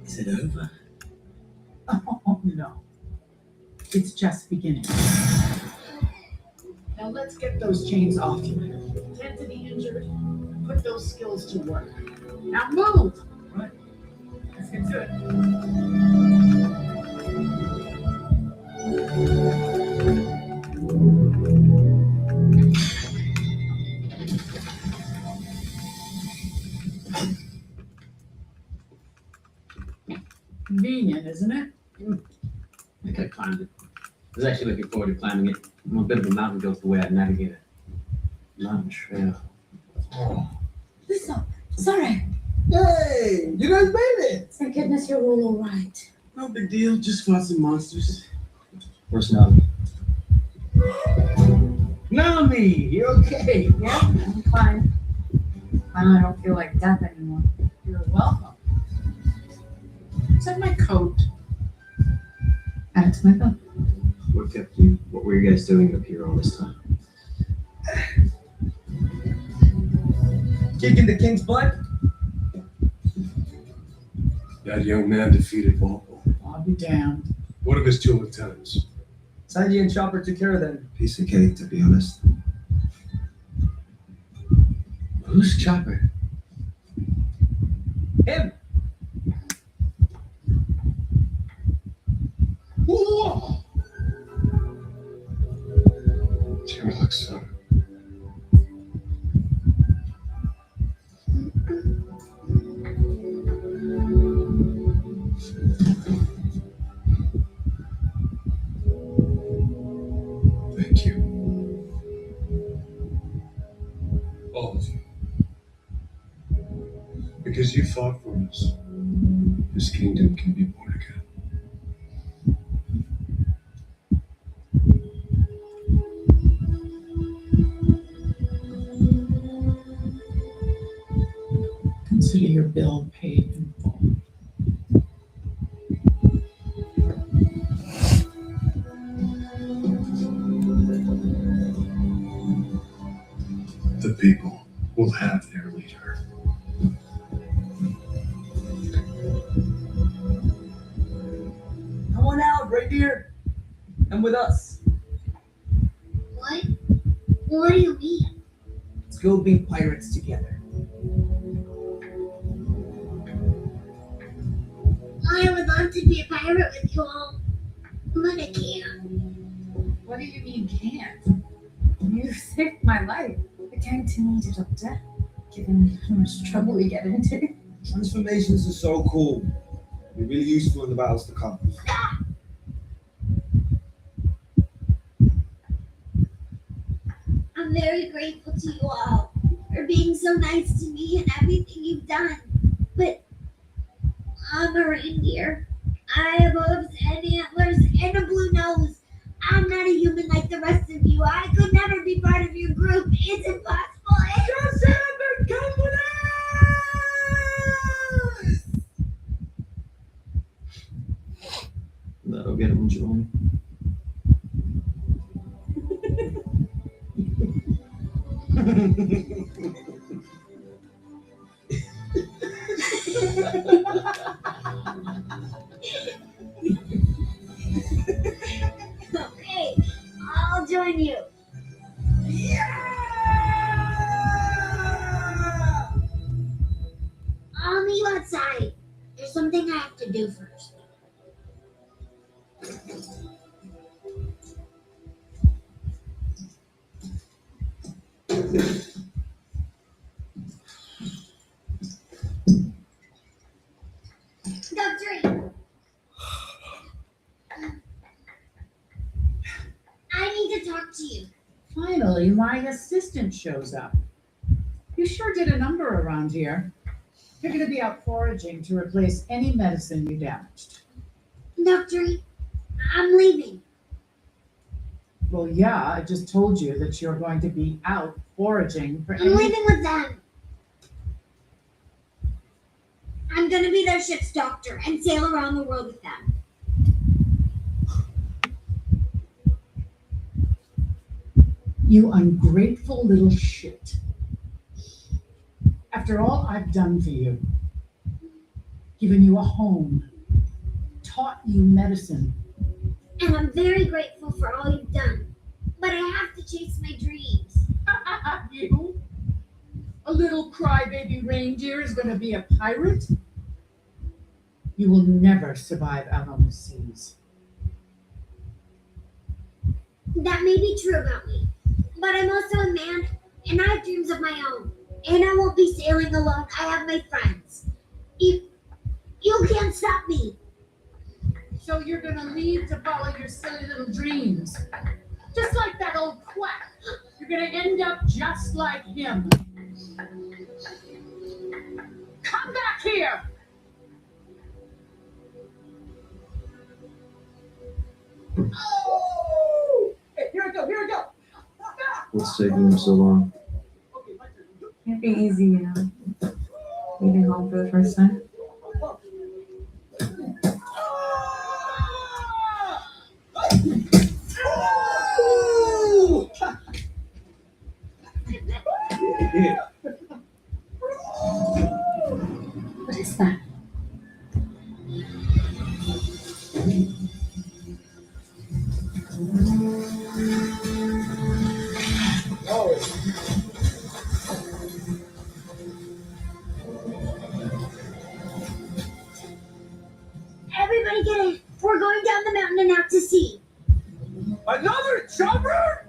S8: Is it over?
S3: Oh, no. It's just beginning. Now let's get those chains off you. Tend to the injured. Put those skills to work. Now move! Right. Let's get to it. Convenient, isn't it?
S9: I could have climbed it. I was actually looking forward to climbing it. I'm a bit of a mountain goat the way I navigate a mountain trail.
S15: Listen, sorry.
S21: Hey, you guys made it.
S15: Thank goodness you're all alright.
S21: No big deal. Just fought some monsters.
S9: Personality.
S21: Nami, you okay?
S3: Yeah, I'm fine. Finally, I don't feel like death anymore. You're welcome. Is that my coat? Add it to my belt.
S9: What kept you? What were you guys doing up here all this time?
S21: Kicking the king's butt?
S16: That young man defeated Walpole.
S3: I'll be damned.
S16: What of his two lieutenants?
S21: Sanji and Chopper took care of them.
S20: Piece of cake, to be honest.
S16: Who's Chopper?
S21: Him.
S16: Whoa! Jimmy looks so. Thank you. All of you. Because you fought for us, this kingdom can be born again.
S3: Consider your bill paid in full.
S16: The people will have their leader.
S21: Come on out, reindeer. Come with us.
S5: What? What do you mean?
S21: Let's go be pirates together.
S5: I would love to be a pirate with you all, but I can't.
S3: What do you mean can't? You saved my life.
S15: We're going to need a doctor, given how much trouble we get into.
S20: Transformations are so cool. They're really useful in the battles to come.
S5: I'm very grateful to you all for being so nice to me and everything you've done. But I'm a reindeer. I have hooves and antlers and a blue nose. I'm not a human like the rest of you. I could never be part of your group. It's impossible.
S21: Just ever come with us!
S9: That'll get him joy.
S5: Okay, I'll join you. I'll meet you outside. There's something I have to do first. talk to you.
S3: Finally, my assistant shows up. You sure did a number around here. You're going to be out foraging to replace any medicine you damaged.
S5: Dr. E, I'm leaving.
S3: Well, yeah, I just told you that you're going to be out foraging for
S5: I'm leaving with them. I'm going to be their ship's doctor and sail around the world with them.
S3: You ungrateful little shit. After all I've done for you, given you a home, taught you medicine.
S5: And I'm very grateful for all you've done. But I have to chase my dreams.
S3: You? A little crybaby reindeer is going to be a pirate? You will never survive out on the seas.
S5: That may be true about me. But I'm also a man, and I have dreams of my own. And I won't be sailing alone. I have my friends. You can't stop me.
S3: So you're going to leave to follow your silly little dreams. Just like that old quack. You're going to end up just like him. Come back here! Oh! Hey, here I go, here I go!
S20: What's taking him so long?
S10: Can't be easy, you know. Leaving home for the first time.
S15: What is that?
S5: Everybody get in. We're going down the mountain and out to sea.
S21: Another jumper?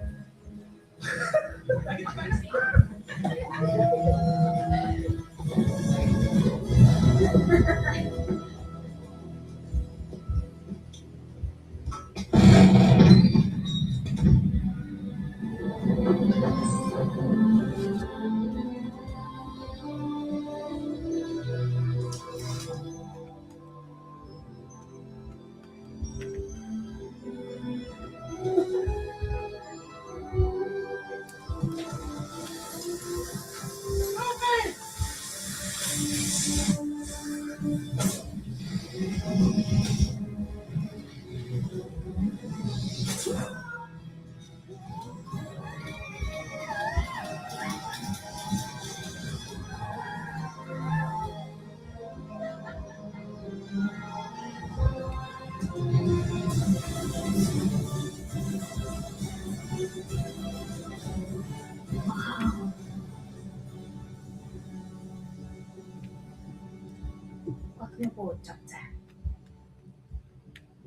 S5: Welcome aboard, Doctor.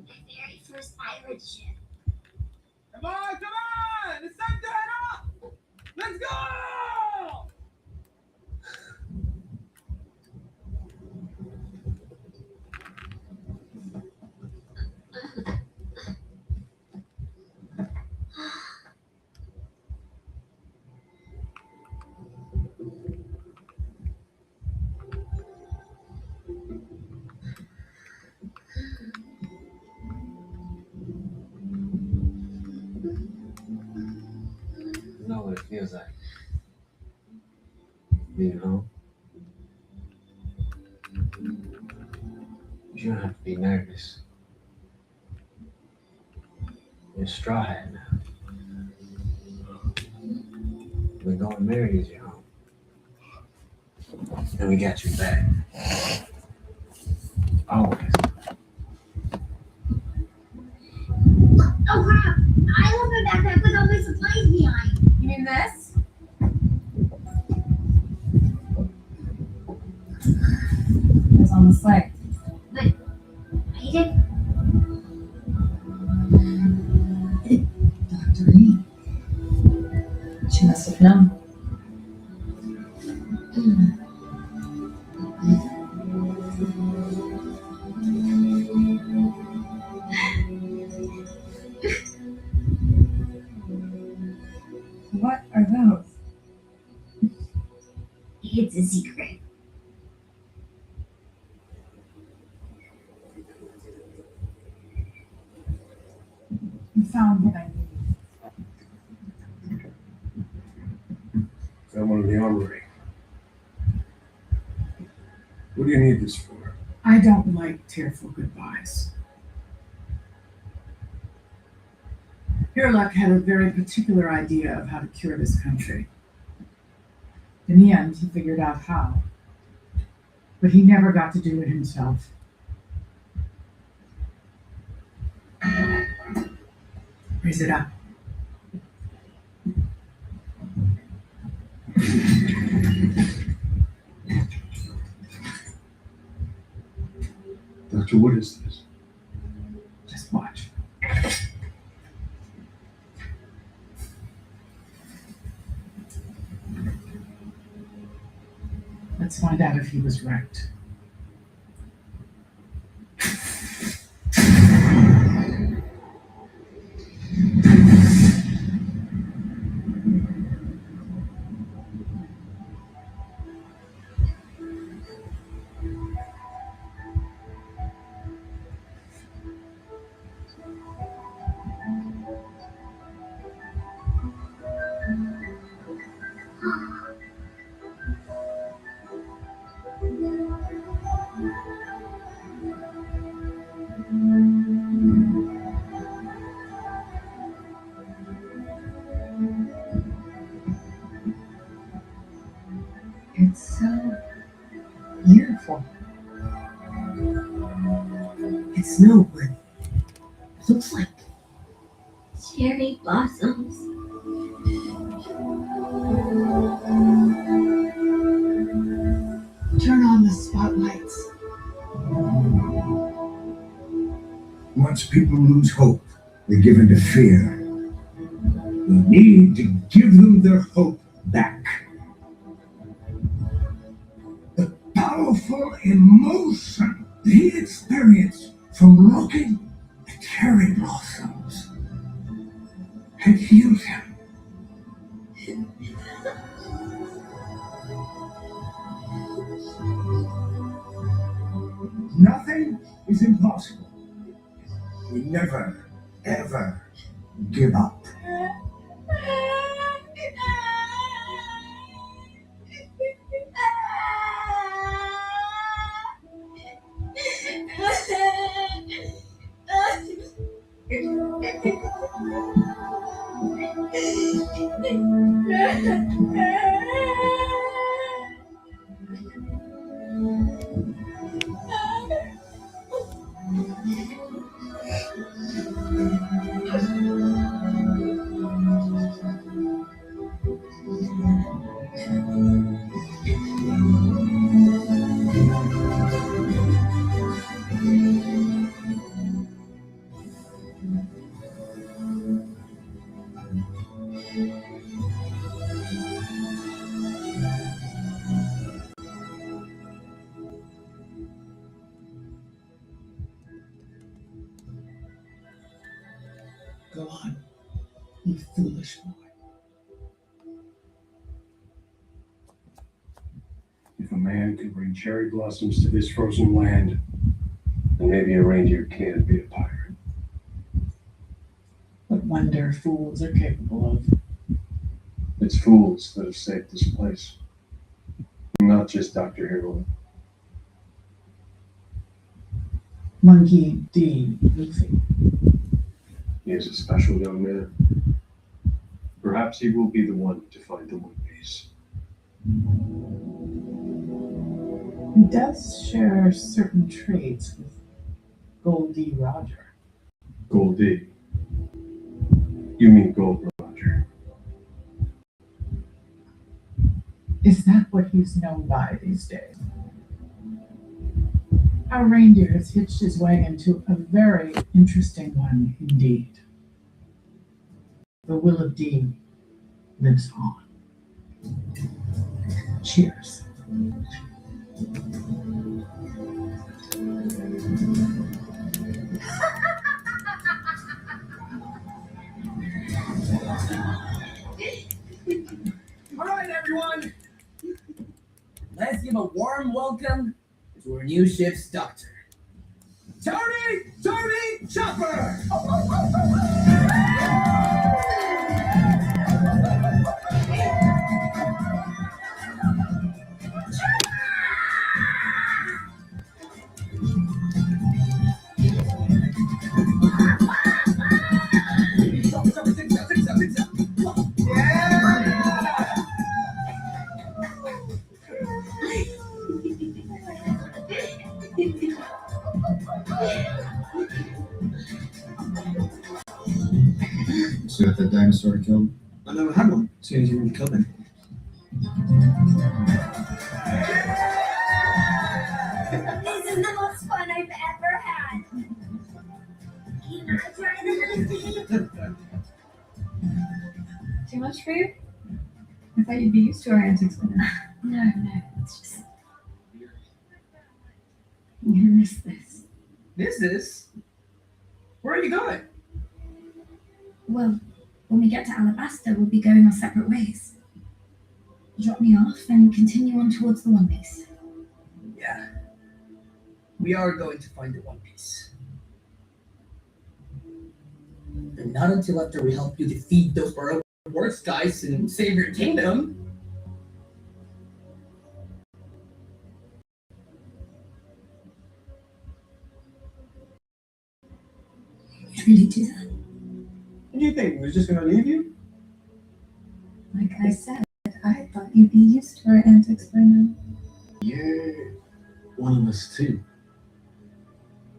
S5: My very first pirate ship.
S21: Come on! It's time to head off! Let's go!
S9: You know what it feels like being home. You don't have to be nervous. You're a straw hat now. We're going married as your home. And we got your back. Always.
S5: Oh crap! I left my backpack with all my supplies behind.
S10: You mean this? It's on the sleigh.
S5: But I didn't.
S10: Dr. E. She must have known.
S5: It's a secret.
S3: You found what I need.
S16: Found one in the armory. What do you need this for?
S3: I don't like tearful goodbyes. Hirlak had a very particular idea of how to cure this country. In the end, he figured out how. But he never got to do it himself. Raise it up.
S16: Doctor, what is this?
S3: Just watch. Let's find out if he was right. It's so beautiful.
S15: It's snow, but it looks like
S5: Cherry blossoms.
S3: Turn on the spotlights.
S17: Once people lose hope, they give in to fear. We need to give them their hope back. The powerful emotion he experienced from looking at cherry blossoms had healed him. Nothing is impossible. We never, ever give up.
S3: Go on, you foolish boy.
S16: If a man can bring cherry blossoms to this frozen land, then maybe a reindeer can be a pirate.
S3: What wonder fools are capable of.
S16: It's fools that have saved this place. Not just Dr. Hero.
S3: Monkey D. Luffy.
S16: He is a special young man. Perhaps he will be the one to find the One Piece.
S3: He does share certain traits with Goldie Roger.
S16: Goldie. You mean Gold Roger?
S3: Is that what he's known by these days? Our reindeer has hitched his wagon to a very interesting one indeed. The will of D lives on. Cheers.
S17: All right, everyone.
S8: give a warm welcome to our new ship's doctor, Tony Chopper!
S20: So you got that dinosaur killed? I never had one. As soon as you were coming.
S5: This is the most fun I've ever had. Can I try this?
S10: Too much for you? I thought you'd be used to our antics by now. No, it's just... I'm gonna miss this.
S8: Miss this? Where are you going?
S15: Well, when we get to Alabasta, we'll be going our separate ways. Drop me off and continue on towards the One Piece.
S8: Yeah. We are going to find the One Piece. And not until after we help you defeat those worst guys and save your kingdom.
S15: You really do that?
S20: What do you think? We're just gonna leave you?
S10: Like I said, I thought you'd be used to our antics by now.
S20: Yeah. One of us too.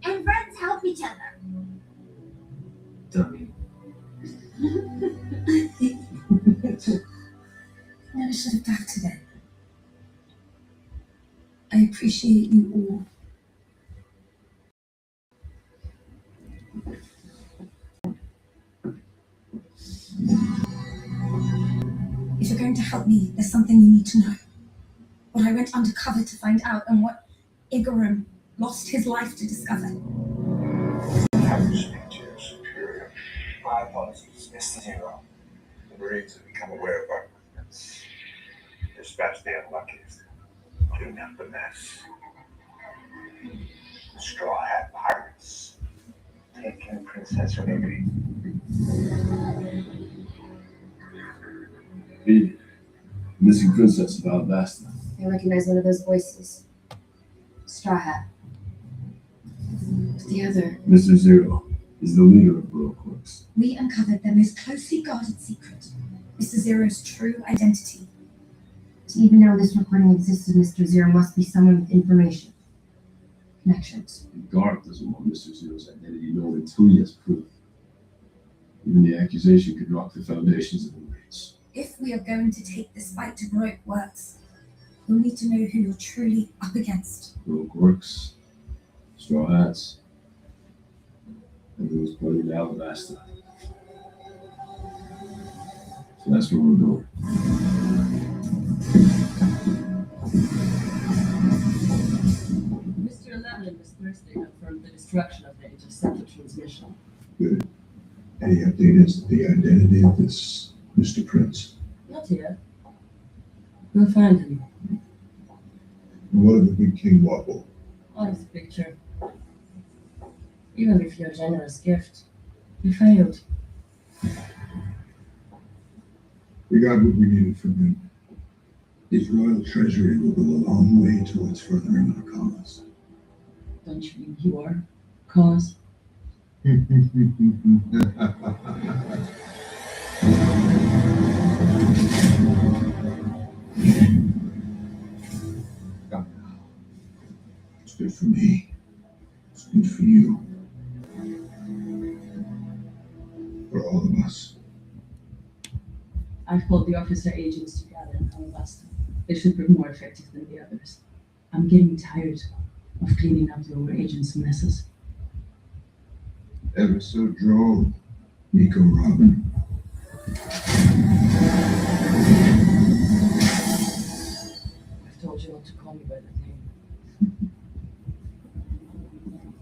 S5: And friends help each other.
S20: Dummy.
S15: Never should have doubted it. I appreciate you all. If you're going to help me, there's something you need to know. What I went undercover to find out and what Igaram lost his life to discover.
S17: Have to speak to your superior. My apologies, Mr. Zero. The Marines have become aware of our movements. Dispatch the unluckiest. Clean up the mess. The Straw Hat Pirates. Taking Princess Ruby.
S16: The missing princess of Alabasta.
S10: I recognize one of those voices. Straw Hat. The other.
S16: Mr. Zero is the leader of Baroque Works.
S15: We uncovered their most closely guarded secret, Mr. Zero's true identity.
S10: To even know this recording existed, Mr. Zero must be someone with information. Connections.
S16: Garth doesn't want Mr. Zero's identity known until he has proof. Even the accusation could rock the foundations of the Marines.
S15: If we are going to take this fight to Baroque Works, you'll need to know who you're truly up against.
S16: Baroque Works, Straw Hats, and those bloody Alabasta. So that's where we're going.
S18: Mr. 11 this Thursday confirmed the destruction of the interceptor transmission.
S17: Good. Any update as to the identity of this Mr. Prince?
S18: Not yet. We'll find him.
S17: And what of the big King Wapple?
S18: Honest picture. Even with your generous gift, you failed.
S17: We got what we needed from him. His royal treasury will go a long way towards furthering our cause.
S18: Don't you mean your cause?
S17: It's good for me. It's good for you. For all of us.
S18: I've pulled the officer agents together in Alabasta. They should be more effective than the others. I'm getting tired of cleaning up your agents' messes.
S17: Ever so droll, Nico Robin.
S18: I've told you not to call me by that name.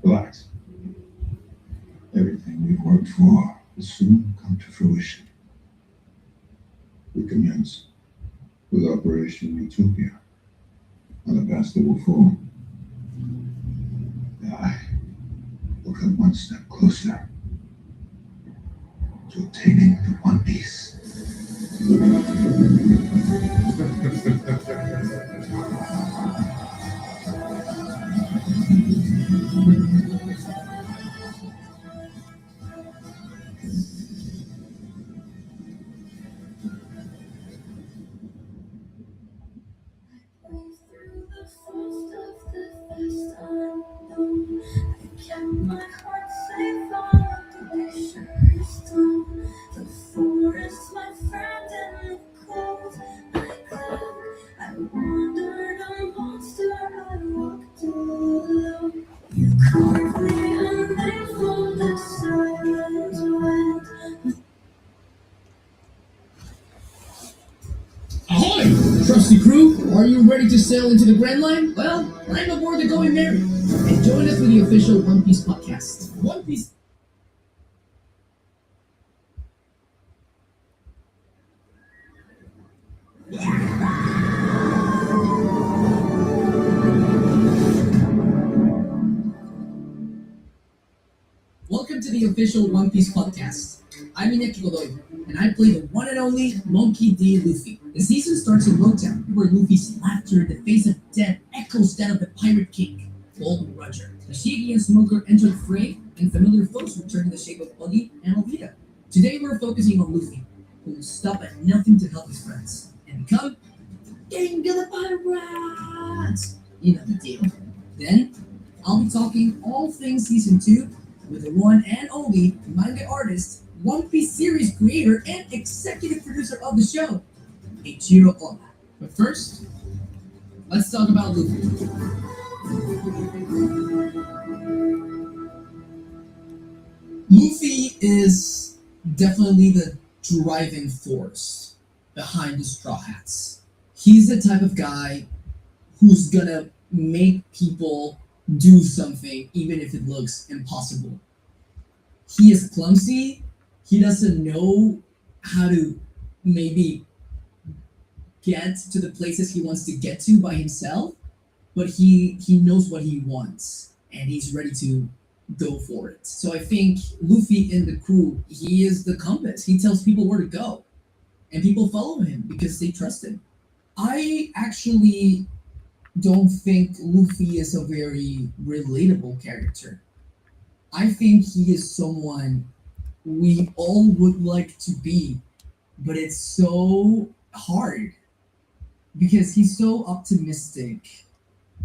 S17: Relax. Everything we've worked for will soon come to fruition. We commence with Operation Utopia. Alabasta will fall. I will come one step closer to obtaining the One Piece.
S15: My heart safe on the picture stone. The forest, my friend, and the cold. I clung, I wandered a monster, I walked alone. You carved me a name from the silent wind.
S8: Ahoy! Trusty crew, are you ready to sail into the Grand Line? Well, I'm aboard the Going Merry. And join us for the official One Piece podcast. One Piece. Welcome to the official One Piece podcast. I'm Ineki Godoy, and I play the one and only Monkey D. Luffy. The season starts in Motown, where Luffy's laughter in the face of death echoes that of the Pirate King, Gold Roger. The Shaggy and Smoker enter the fray, and familiar foes return in the shape of Buggy and Alvida. Today we're focusing on Luffy, who will stop at nothing to help his friends, and become King of the Pirates! You know the deal. Then, I'll be talking all things Season 2 with the one and only manga artist, One Piece series creator, and executive producer of the show, Eiichiro Oda. But first, let's talk about Luffy. Luffy is definitely the driving force behind the Straw Hats. He's the type of guy who's gonna make people do something even if it looks impossible. He is clumsy. He doesn't know how to maybe get to the places he wants to get to by himself, but he knows what he wants and he's ready to go for it. So I think Luffy in the crew, he is the compass. He tells people where to go and people follow him because they trust him. I actually don't think Luffy is a very relatable character. I think he is someone we all would like to be, but it's so hard because he's so optimistic.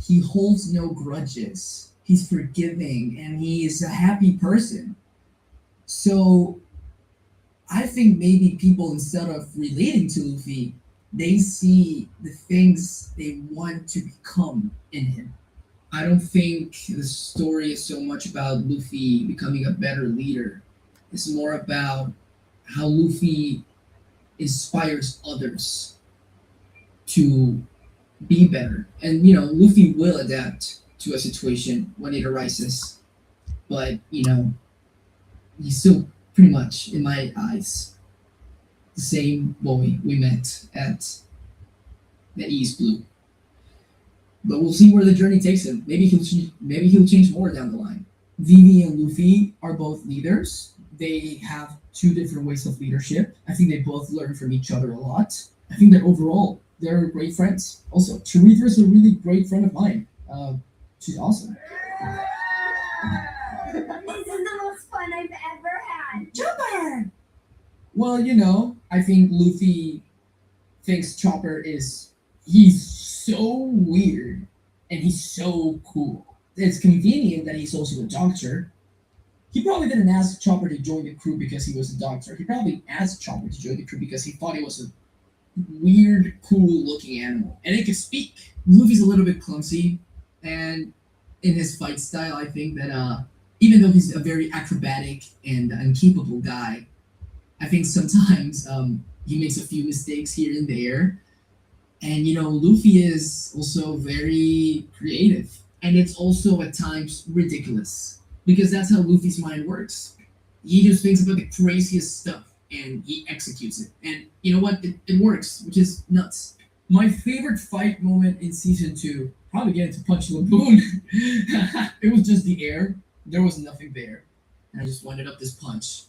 S8: He holds no grudges. He's forgiving and he is a happy person. So I think maybe people, instead of relating to Luffy, they see the things they want to become in him. I don't think the story is so much about Luffy becoming a better leader. It's more about how Luffy inspires others to be better. And, Luffy will adapt to a situation when it arises. But, he's still pretty much, in my eyes, the same boy we met at the East Blue. But we'll see where the journey takes him. Maybe he'll change more down the line. Vivi and Luffy are both leaders. They have two different ways of leadership. I think they both learn from each other a lot. I think that overall, they're great friends. Also, Chiritha is a really great friend of mine. She's awesome.
S5: This is the most fun I've ever had. Chopper!
S8: Well, I think Luffy thinks Chopper he's so weird and he's so cool. It's convenient that he's also a doctor. He probably didn't ask Chopper to join the crew because he was a doctor. He probably asked Chopper to join the crew because he thought he was a weird, cool-looking animal. And it could speak. Luffy's a little bit clumsy, and in his fight style, I think that even though he's a very acrobatic and incapable guy, I think sometimes he makes a few mistakes here and there. And, Luffy is also very creative. And it's also at times ridiculous. Because that's how Luffy's mind works. He just thinks about the craziest stuff and he executes it. And you know what? It works, which is nuts. My favorite fight moment in season 2, probably getting to punch Laboon. It was just the air. There was nothing there. And I just winded up this punch.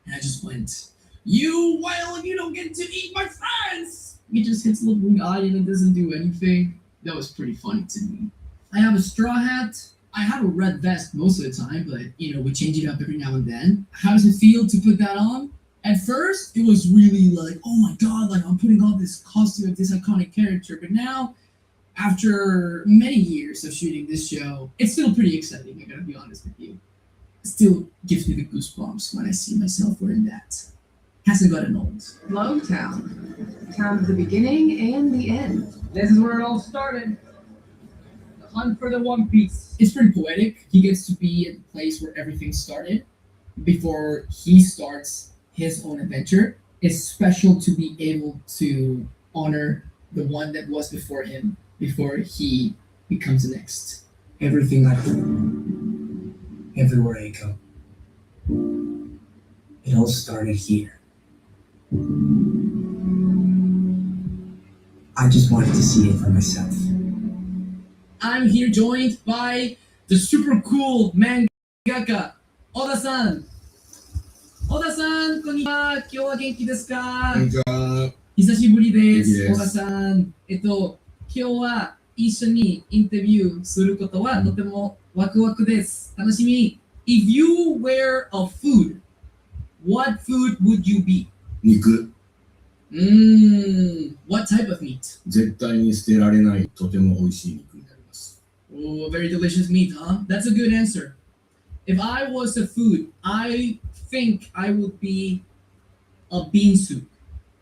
S8: And I just went, you whale, you don't get to eat my friends! He just hits Laboon eye and it doesn't do anything. That was pretty funny to me. I have a straw hat. I have a red vest most of the time, but we change it up every now and then. How does it feel to put that on? At first, it was really like, oh my god, like I'm putting on this costume of this iconic character. But now, after many years of shooting this show, it's still pretty exciting, I gotta be honest with you. It still gives me the goosebumps when I see myself wearing that. Hasn't gotten old.
S4: Longtown. Town of the beginning and the end. This is where it all started. The hunt for the One Piece.
S8: It's pretty poetic. He gets to be at the place where everything started before he starts his own adventure. It's special to be able to honor the one that was before him, before he becomes the next.
S12: Everything I do, everywhere I go, it all started here. I just wanted to see it for myself.
S8: I'm here joined by the super cool mangaka, Oda-san. Oda-san, こんにちは。今日は元気ですか？
S23: こんにちは。
S8: 久しぶりです。
S23: 元気です。
S8: Oda-さん。今日は一緒にインタビューすることはとてもワクワクです。楽しみ。If you were a food, what food would you be?
S23: 肉。
S8: What type of meat?
S23: 絶対に捨てられないとても美味しい肉になります。
S8: Oh, very delicious meat, huh? That's a good answer. If I was a food, I think I would be a bean soup.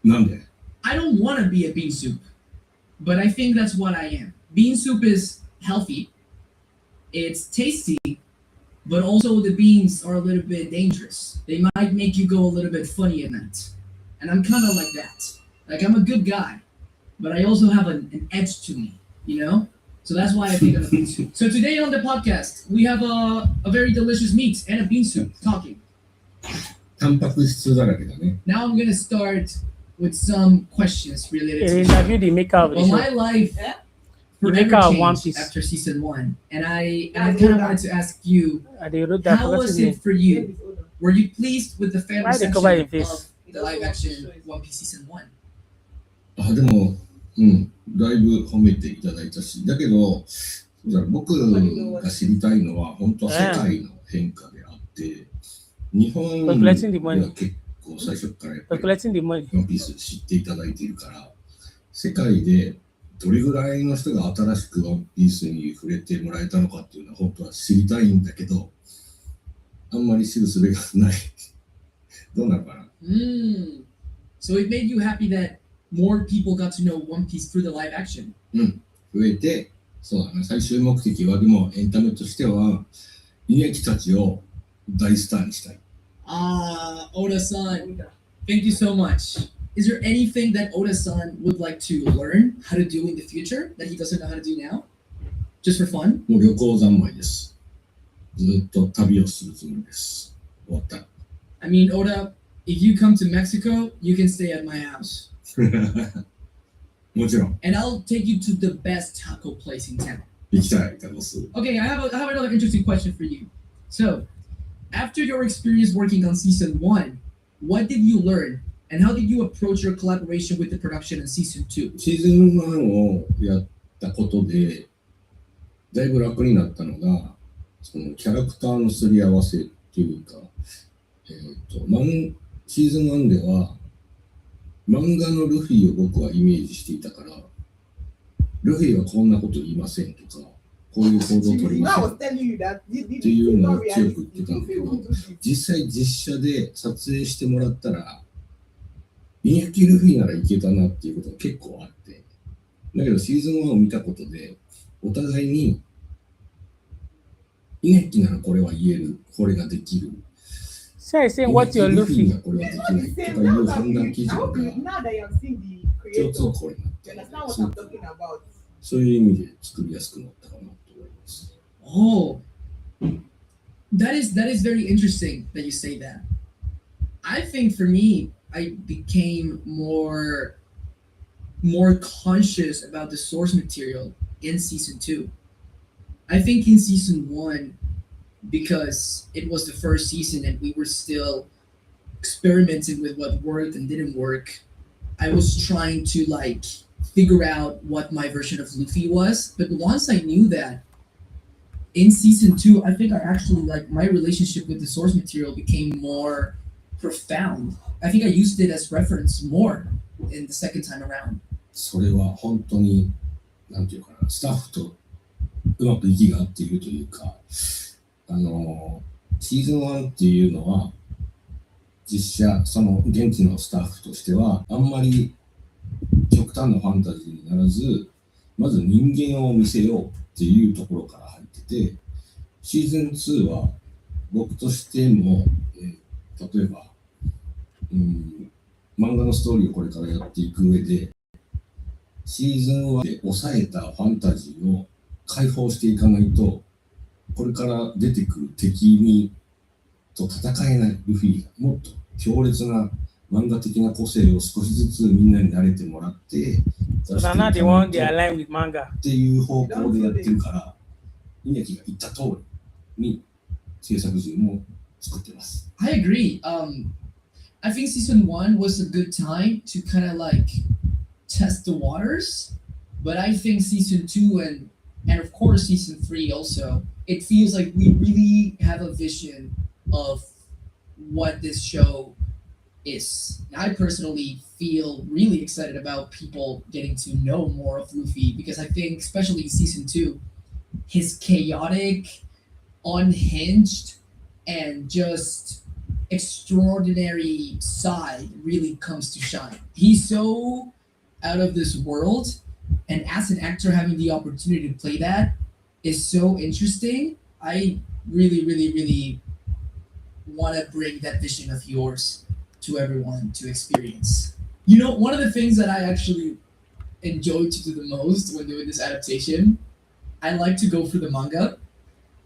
S23: なんで？
S8: I don't want to be a bean soup, but I think that's what I am. Bean soup is healthy, it's tasty, but also the beans are a little bit dangerous. They might make you go a little bit funny at night. And I'm kind of like that. Like, I'm a good guy, but I also have an edge to me, So that's why I think I'm a bean soup. So today on the podcast, we have a very delicious meat and a bean soup talking.
S23: タンパク質だらけだね。
S8: Now I'm gonna start with some questions related to
S1: interview the maker of the show.
S8: my life
S1: The
S8: forever
S1: maker of One
S8: changed
S1: Piece.
S8: after season 1. And I kind of wanted to ask you, how was it for you? Were you pleased with the fan
S1: Why they
S8: reception
S1: cover your
S8: of
S1: face?
S8: the live action One Piece season 1?
S23: あ、でも、だいぶ褒めていただいたし、だけど、僕が知りたいのは、本当は世界の変化であって、日本では結構最初からやっぱりワンピース知っていただいているから、世界でどれぐらいの人が新しくワンピースに触れてもらえたのかっていうのは本当は知りたいんだけど、あんまり知る術がない。どうなのかな？
S8: So it made you happy that more people got to know One Piece through the live action.
S23: 増えて、そうだな、最終目的はでもエンタメとしては、イネキたちを大スターにしたい。
S8: Oda-san, thank you so much. Is there anything that Oda-san would like to learn how to do in the future that he doesn't know how to do now? Just for fun?
S23: もう旅行三昧です。ずっと旅をするつもりです。終わった。
S8: I mean, Oda, if you come to Mexico, you can stay at my house.
S23: もちろん。
S8: And I'll take you to the best taco place in town.
S23: 行きたい、タコス。
S8: Okay, I have another interesting question for you. So, after your experience working on season 1, what did you learn? And how did you approach your collaboration with the production in season 2?
S23: シーズン1をやったことで、だいぶ楽になったのが、そのキャラクターのすり合わせっていうか、シーズン1では、漫画のルフィを僕はイメージしていたから、ルフィはこんなこと言いませんとか、こういう行動を取りませんっていうのを強く言ってたんだけど、実際実写で撮影してもらったら、イネキルフィならいけたなっていうことが結構あって、だけどシーズン1を見たことで、お互いに、イネキならこれは言える、これができる。
S1: Say, what's your Luffy?
S23: これはできないとかいう判断基準が共通項になっているので、そういう意味で作りやすくなったかなと思います。
S8: Oh, that is very interesting that you say that. I think for me, I became more more conscious about the source material in season 2. I think in season 1, because it was the first season and we were still experimenting with what worked and didn't work, I was trying to like figure out what my version of Luffy was. But once I knew that, in season 2, I think I actually like my relationship with the source material became more profound. I think I used it as reference more in the second time around.
S23: それは本当になんていうかな、スタッフとうまく息が合っているというか、シーズン1っていうのは実写その現地のスタッフとしてはあんまり極端なファンタジーにならず、まず人間を見せようっていうところから入ってて、シーズン2は僕としても、例えば、漫画のストーリーをこれからやっていく上で、シーズン1で抑えたファンタジーを解放していかないと、これから出てくる敵と戦えないルフィがもっと強烈な漫画的な個性を少しずつみんなに慣れてもらって、
S1: So they're not the one they align with manga.
S23: っていう方向でやってるから、稲木が言った通りに制作陣も作ってます。
S8: I agree. I think season 1 was a good time to kind of like test the waters, but I think season 2 and of course season 3 also, it feels like we really have a vision of what this show is. And I personally feel really excited about people getting to know more of Luffy because I think, especially in season 2, his chaotic, unhinged, and just extraordinary side really comes to shine. He's so out of this world, and as an actor having the opportunity to play that is so interesting. I really, really, really want to bring that vision of yours to everyone to experience. You know, one of the things that I actually enjoy to do the most when doing this adaptation, I like to go through the manga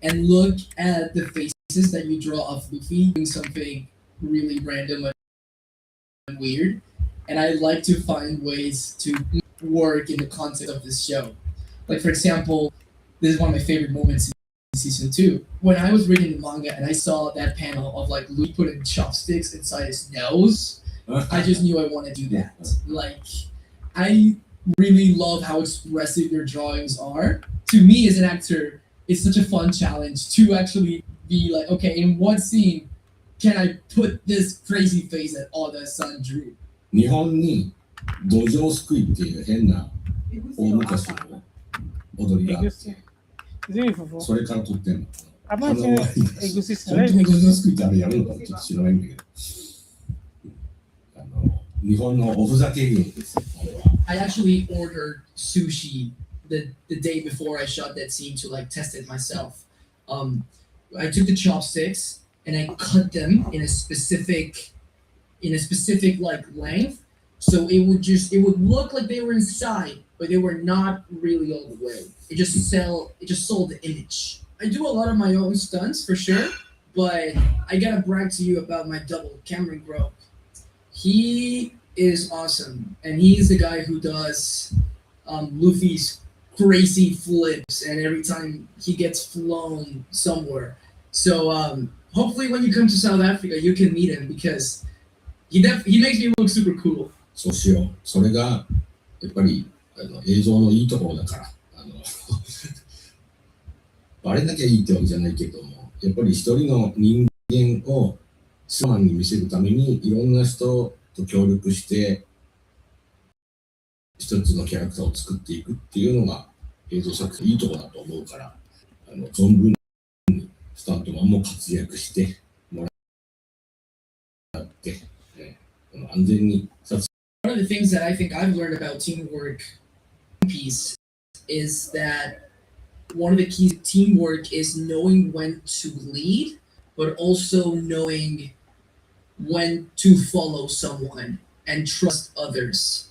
S8: and look at the faces that you draw of Luffy doing something really random and weird, and I like to find ways to work in the context of this show. Like, for example, this is one of my favorite moments in season 2. When I was reading the manga and I saw that panel of like Luffy putting chopsticks inside his nose, I just knew I want to do that. Like, I really love how expressive your drawings are. To me as an actor, it's such a fun challenge to actually be like, okay, in what scene can I put this crazy face that Oda-san drew?
S23: 日本に土壌すくいっていう変な大昔の踊りがあって、それから撮ってんの。本当に土壌すくいってあれやるのかちょっと知らないんだけど、日本のおふざけ芸ですよ。
S8: I actually ordered sushi the day before I shot that scene to like test it myself. I took the chopsticks and I cut them in a specific like length, so it would look like they were inside, but they were not really all the way. It just sold the image. I do a lot of my own stunts for sure, but I gotta brag to you about my double, Cameron Grove. He is awesome, and he is the guy who does Luffy's crazy flips, and every time he gets flown somewhere. So hopefully when you come to South Africa, you can meet him because he makes me look super cool.
S23: そうしよう。それがやっぱり映像のいいところだから。バレなきゃいいってわけじゃないけども、やっぱり一人の人間をスマンに見せるためにいろんな人と協力して一つのキャラクターを作っていくっていうのが映像作品いいところだと思うから、存分にスタントマンも活躍してもらって、安全に撮影。
S8: One of the things that I think I've learned about teamwork piece is that one of the keys to teamwork is knowing when to lead, but also knowing when to follow someone and trust others.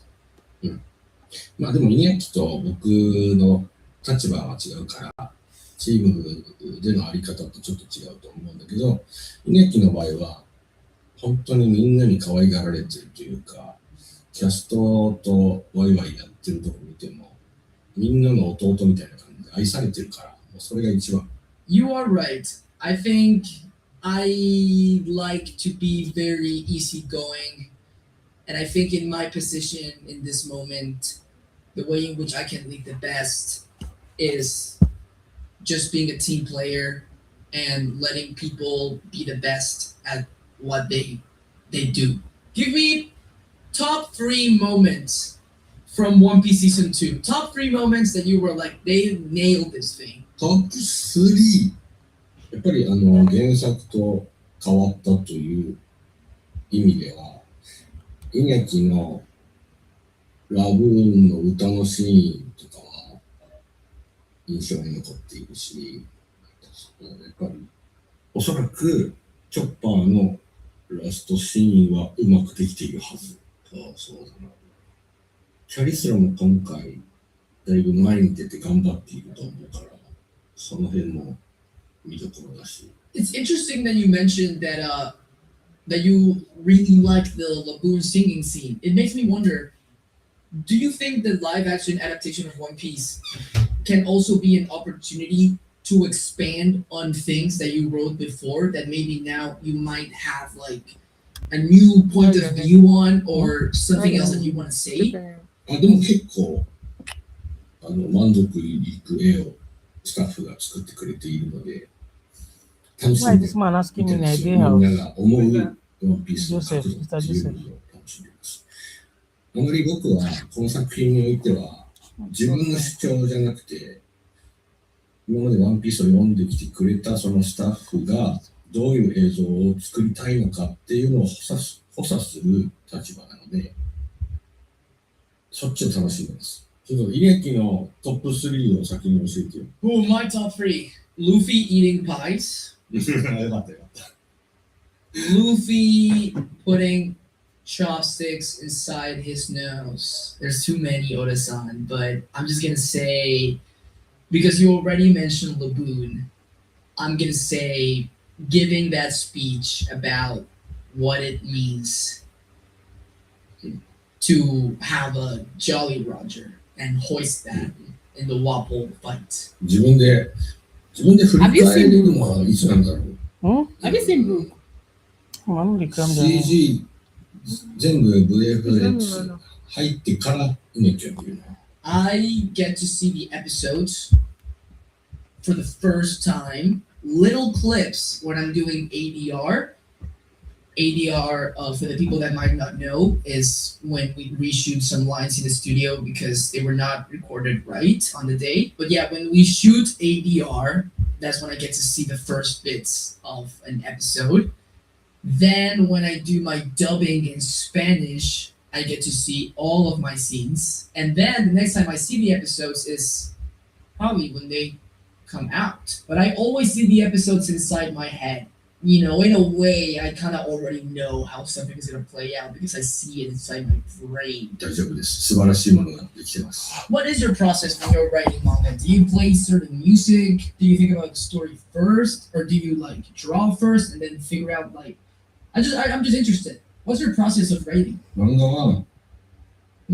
S23: まあでも稲木と僕の立場は違うからチームでのあり方とちょっと違うと思うんだけど、稲木の場合は本当にみんなに可愛がられてるというか、キャストとワイワイやってるとこ見ても、みんなの弟みたいな感じで愛されてるから、もうそれが一番。
S8: You are right. I think I like to be very easygoing, and I think in my position in this moment, the way in which I can lead the best is just being a team player and letting people be the best at what they do. Give me top 3 moments from One Piece Season 2. Top 3 moments that you were like, they nailed this thing.
S23: トップ3、やっぱり原作と変わったという意味では、稲木のラブーンの歌のシーンとかは印象に残っているし、やっぱりおそらくチョッパーのラストシーンはうまくできているはず。そうだな。キャリスラも今回だいぶ前に出て頑張っていると思うから、その辺も見どころだし。
S8: It's interesting that you mentioned that that you really like the Laboon singing scene. It makes me wonder, do you think the live action adaptation of One Piece can also be an opportunity to expand on things that you wrote before that maybe now you might have like a new point of view on or something else that you want to say?
S23: でも結構満足いく絵をスタッフが作ってくれているので、楽しんでみんなが思うワンピースの角度っていうのを楽しんでいます。あまり僕はこの作品においては自分の主張じゃなくて、今までワンピースを読んできてくれたそのスタッフがどういう映像を作りたいのかっていうのを補佐する立場なので、そっちを楽しんでます。ちょっと稲木のトップ3を先に教えてよ。
S8: Oh, my top 3. Luffy eating pies.
S23: よかったよかった。
S8: Luffy putting chopsticks inside his nose. There's too many, Oda-san, but I'm just gonna say, because you already mentioned Laboon, I'm gonna say giving that speech about what it means to have a Jolly Roger and hoist that in the Wapol fight.
S23: 自分で振り返れるのはいつなんだろう。
S1: Have you seen Blue?
S23: CG 全部 VFX 入ってから稲木を見るの。
S8: I get to see the episodes for the first time. Little clips when I'm doing ADR. ADR, for the people that might not know, is when we reshoot some lines in the studio because they were not recorded right on the day. But yeah, when we shoot ADR, that's when I get to see the first bits of an episode. Then when I do my dubbing in Spanish, I get to see all of my scenes. And then the next time I see the episodes is probably when they come out. But I always see the episodes inside my head. You know, in a way, I kind of already know how something is going to play out because I see it inside my brain.
S23: 大丈夫です。素晴らしいものができてます。
S8: What is your process when you're writing manga? Do you play certain music? Do you think about the story first? Or do you like draw first and then figure out like... I'm just interested. What's your process of writing?
S23: 漫画はキ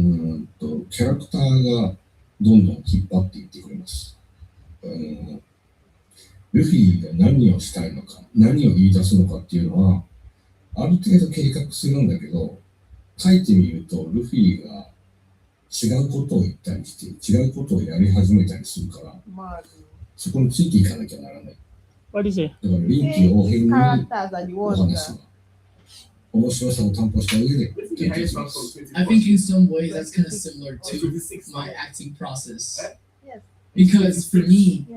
S23: ャラクターがどんどん引っ張っていってくれます。ルフィが何をしたいのか、何を言い出すのかっていうのは、ある程度計画するんだけど、書いてみると、ルフィが違うことを言ったりして、違うことをやり始めたりするから、そこについていかなきゃならない。
S1: What is it?
S23: だから臨機応変にお話が、面白さを担保した上で提供します。
S8: I think in some ways that's kind of similar to my acting process. Because for me,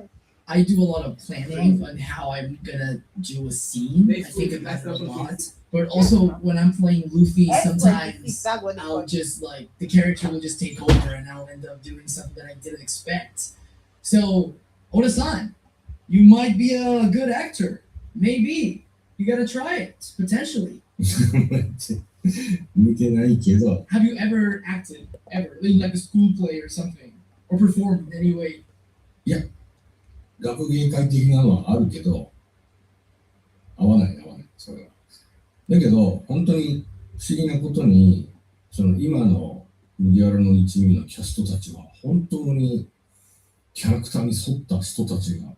S8: I do a lot of planning on how I'm gonna do a scene. I think about it a lot. But also when I'm playing Luffy, sometimes I'll just like the character will just take over and I'll end up doing something that I didn't expect. So Oda-san, you might be a good actor. Maybe. You gotta try it, potentially.
S23: 見てないけど。
S8: Have you ever acted? Ever? Like a school play or something? Or performed in any way?
S23: いや、学芸会的なのはあるけど、合わない、それは。だけど、本当に不思議なことに、その今の麦わらの一味のキャストたちは本当にキャラクターに沿った人たちが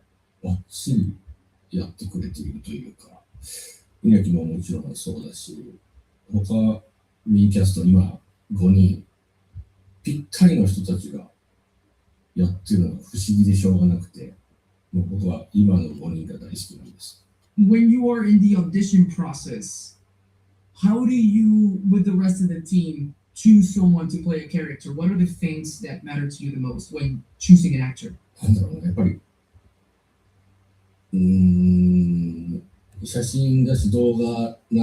S23: バッチリやってくれているというか、稲木ももちろんそうだし、他メインキャスト今5人ぴったりの人たちがやってるのが不思議でしょうがなくて、もう僕は今の5人が大好きなんです。
S8: When you are in the audition process, how do you, with the rest of the team, choose someone to play a character? What are the things that matter to you the most when choosing an actor?
S23: なんだろうね、やっぱり写真だし動画なん